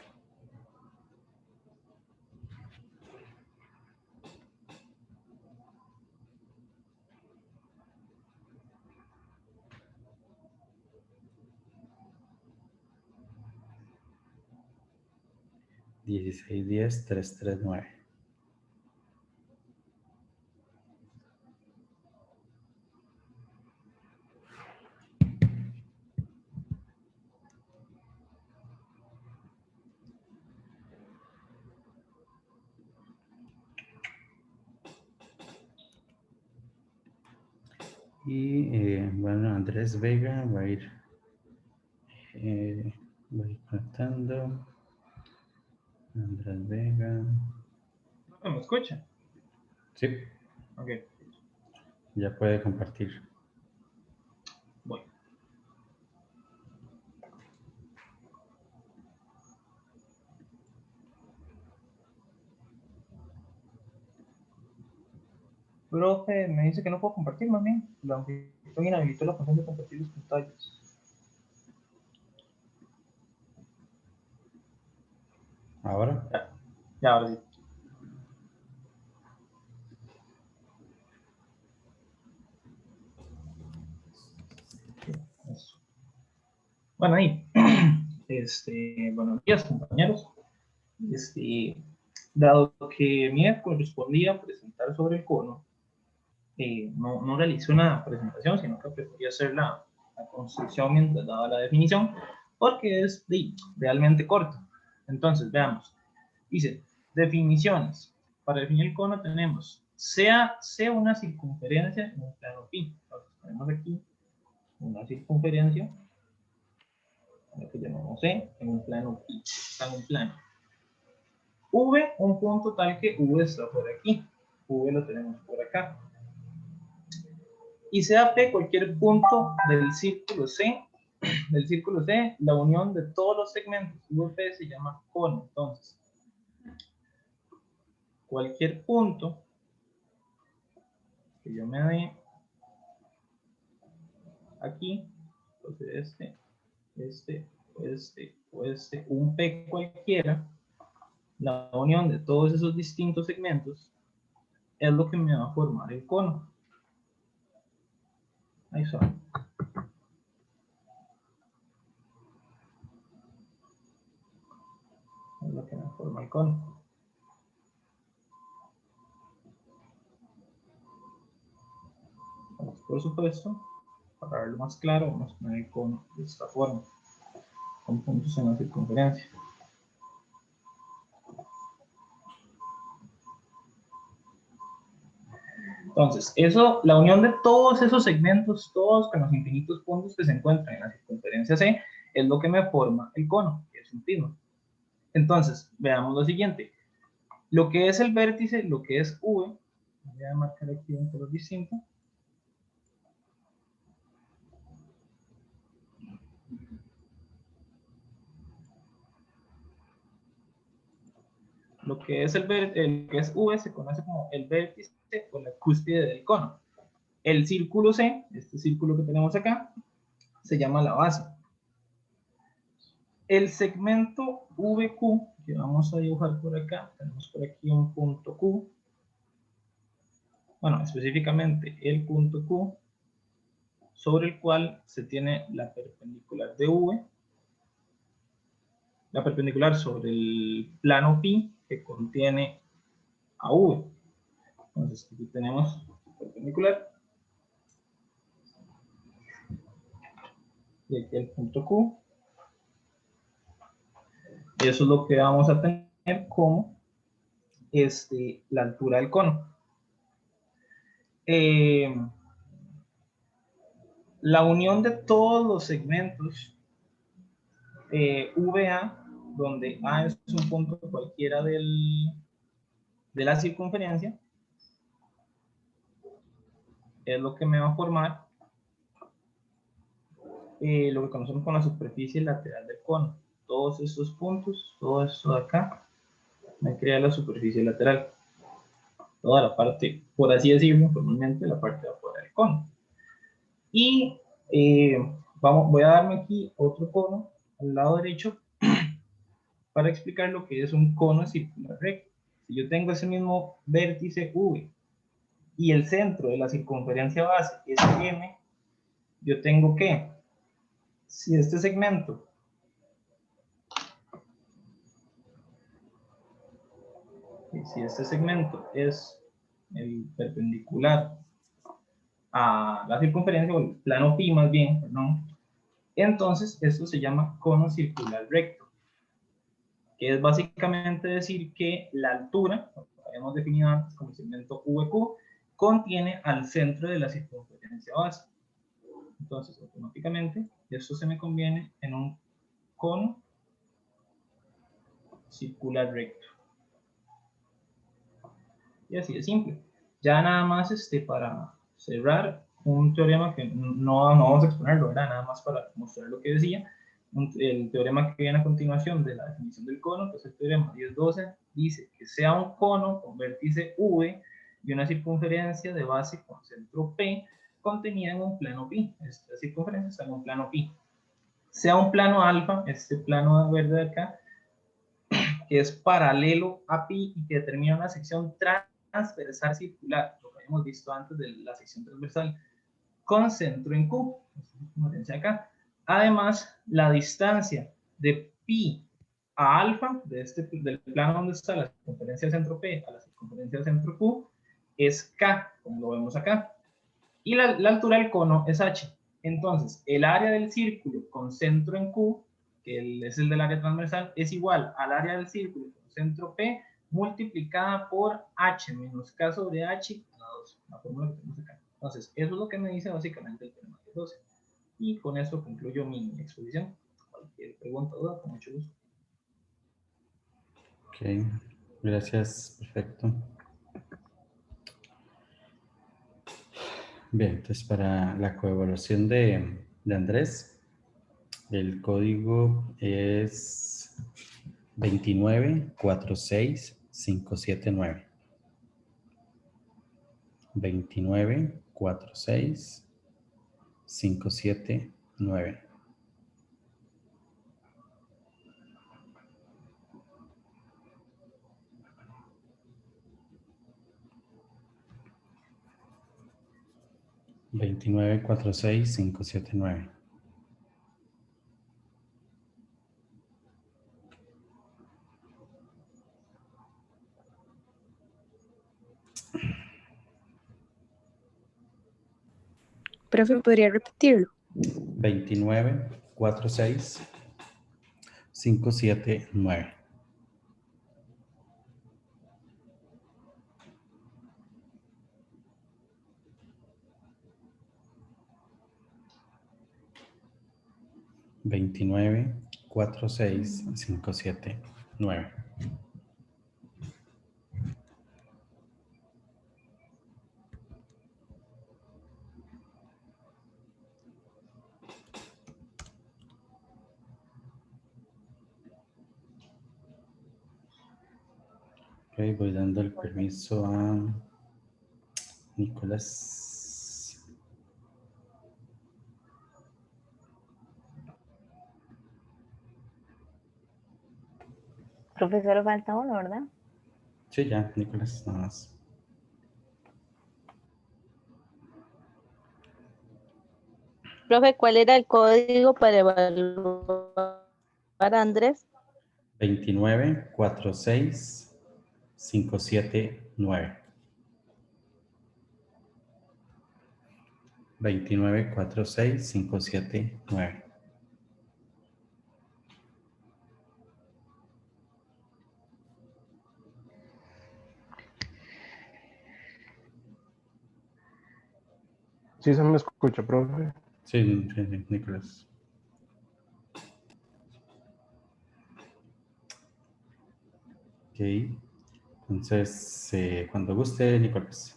Dieciséis, 10-339. Y bueno, Andrés Vega va a ir conectando. Andrés Vega. ¿Me escucha? Sí. Ok. Ya puede compartir. Bueno. Profe, me dice que no puedo compartir, mami. La anfitrión inhabilitó la función de compartir los pantallas. ¿Ahora? Ya, ahora sí. Eso. Bueno, ahí. Buenos días, compañeros. Dado que me correspondía presentar sobre el cono, no realicé una presentación, sino que preferí hacer la construcción mientras daba la definición, porque es realmente corto. Entonces, veamos. Dice, definiciones. Para definir el cono tenemos, sea una circunferencia en un plano pi. Entonces, tenemos aquí una circunferencia, la que llamamos C, en un plano pi. Está en un plano. V, un punto tal que V está por aquí. V lo tenemos por acá. Y sea P cualquier punto del círculo C, la unión de todos los segmentos VP se llama cono. Entonces, cualquier punto que yo me dé aquí, entonces un P cualquiera, la unión de todos esos distintos segmentos es lo que me va a formar el cono. Ahí está. Es lo que me forma el cono. Por supuesto, para verlo más claro, vamos a poner el cono de esta forma, con puntos en la circunferencia. Entonces, la unión de todos esos segmentos, todos con los infinitos puntos que se encuentran en la circunferencia C, es lo que me forma el cono, que es un prisma. Entonces, veamos lo siguiente. Lo que es el vértice, lo que es V, voy a marcar aquí un color distinto. lo que es el que es V se conoce como el vértice o la cúspide del cono. El círculo C, este círculo que tenemos acá, se llama la base. El segmento VQ, que vamos a dibujar por acá, tenemos por aquí un punto Q. Bueno, específicamente el punto Q, sobre el cual se tiene la perpendicular de V, la perpendicular sobre el plano pi que contiene a V. Entonces, aquí tenemos perpendicular. Y aquí el punto Q. Y eso es lo que vamos a tener como la altura del cono. La unión de todos los segmentos VA, donde A es un punto cualquiera de la circunferencia, es lo que me va a formar lo que conocemos como la superficie lateral del cono. Todos estos puntos, todo esto de acá, me crea la superficie lateral. Toda la parte, por así decirlo, formalmente la parte de afuera del cono. Y voy a darme aquí otro cono al lado derecho para explicar lo que es un cono circular recto. Si yo tengo ese mismo vértice V y el centro de la circunferencia base es M, yo tengo que, si este segmento es el perpendicular a la circunferencia, o el plano pi más bien, perdón, entonces esto se llama cono circular recto, que es básicamente decir que la altura, lo que habíamos definido antes como el segmento VQ, contiene al centro de la circunferencia base. Entonces, automáticamente, esto se me conviene en un cono circular recto. Y así de simple. Ya nada más para cerrar un teorema que no vamos a exponerlo, ¿verdad? Nada más para mostrar lo que decía. El teorema que viene a continuación de la definición del cono, que es el teorema 1012, dice que sea un cono con vértice V y una circunferencia de base con centro P contenida en un plano pi. Esta circunferencia está en un plano pi. Sea un plano alfa, este plano verde de acá, que es paralelo a pi y que determina una sección transversal circular, lo que habíamos visto antes de la sección transversal, con centro en Q, acá. Además, la distancia de pi a alfa, del plano donde está la circunferencia del centro P a la circunferencia del centro Q, es K, como lo vemos acá. Y la altura del cono es H. Entonces, el área del círculo con centro en Q, que es el del área transversal, es igual al área del círculo con centro P multiplicada por H menos K sobre H a la 2, la fórmula que tenemos acá. Entonces, eso es lo que me dice básicamente el teorema 12. Y con esto concluyo mi exposición. Cualquier pregunta o duda, con mucho gusto. Ok, gracias, perfecto. Bien, entonces para la coevaluación de Andrés, el código es 2946579. 2946579. Veintinueve, cuatro, seis, cinco, siete, nueve. Profe, ¿podría repetirlo? 29, 4, 6, 5, 7, 9. Veintinueve, 4, 6, 5, 7, 9. Ok, voy dando el permiso a Nicolás. Profesor, falta uno, ¿verdad? Sí, ya, Nicolás, nada más. Profe, ¿cuál era el código para evaluar a Andrés? 2946579. 2946579. Sí, se me escucha, profe. Sí, Nicolás. Ok, entonces, cuando guste, Nicolás.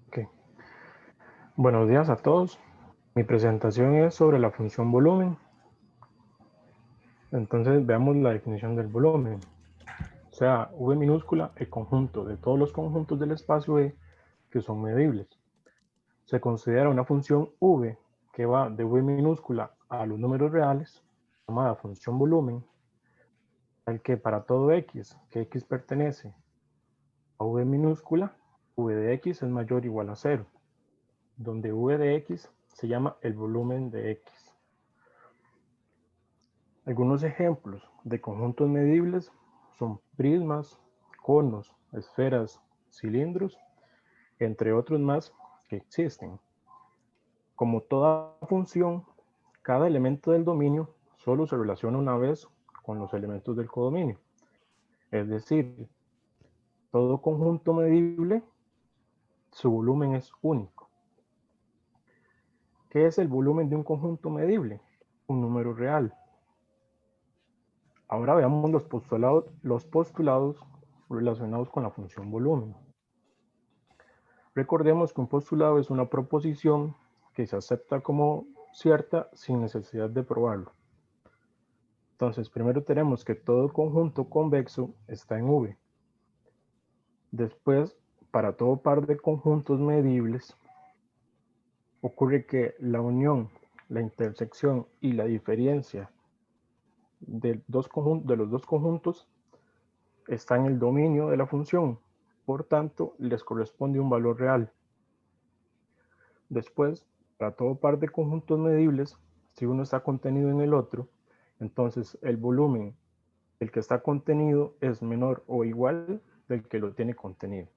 Ok. Buenos días a todos. Mi presentación es sobre la función volumen. Entonces veamos la definición del volumen. O sea, V minúscula, el conjunto de todos los conjuntos del espacio E que son medibles. Se considera una función V que va de V minúscula a los números reales, llamada función volumen, al que para todo X, que X pertenece a V minúscula, V de X es mayor o igual a 0, donde V de X se llama el volumen de X. Algunos ejemplos de conjuntos medibles son prismas, conos, esferas, cilindros, entre otros más que existen. Como toda función, cada elemento del dominio solo se relaciona una vez con los elementos del codominio. Es decir, todo conjunto medible, su volumen es único. ¿Qué es el volumen de un conjunto medible? Un número real. Ahora veamos los postulados relacionados con la función volumen. Recordemos que un postulado es una proposición que se acepta como cierta sin necesidad de probarlo. Entonces, primero tenemos que todo conjunto convexo está en V. Después, para todo par de conjuntos medibles, ocurre que la unión, la intersección y la diferencia de los dos conjuntos está en el dominio de la función. Por tanto, les corresponde un valor real. Después, para todo par de conjuntos medibles, si uno está contenido en el otro, entonces el volumen del que está contenido es menor o igual del que lo tiene contenido.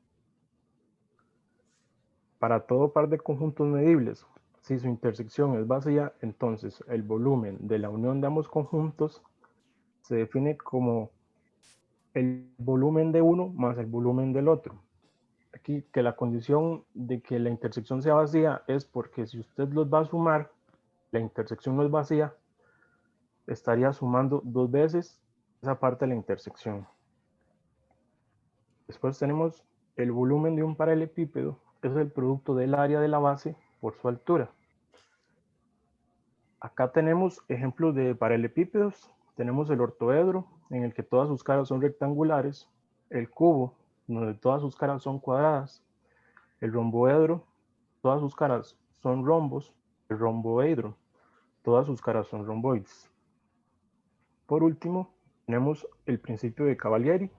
Para todo par de conjuntos medibles, si su intersección es vacía, entonces el volumen de la unión de ambos conjuntos se define como el volumen de uno más el volumen del otro. Aquí que la condición de que la intersección sea vacía es porque si usted los va a sumar, la intersección no es vacía, estaría sumando dos veces esa parte de la intersección. Después tenemos el volumen de un paralelepípedo, es el producto del área de la base por su altura. Acá tenemos ejemplos de paralelepípedos. Tenemos el ortoedro, en el que todas sus caras son rectangulares, el cubo, donde todas sus caras son cuadradas, el romboedro, todas sus caras son rombos, el romboedro, todas sus caras son romboides. Por último, tenemos el principio de Cavalieri,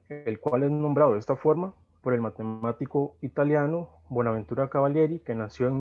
el cual es nombrado de esta forma por el matemático italiano Bonaventura Cavalieri, que nació en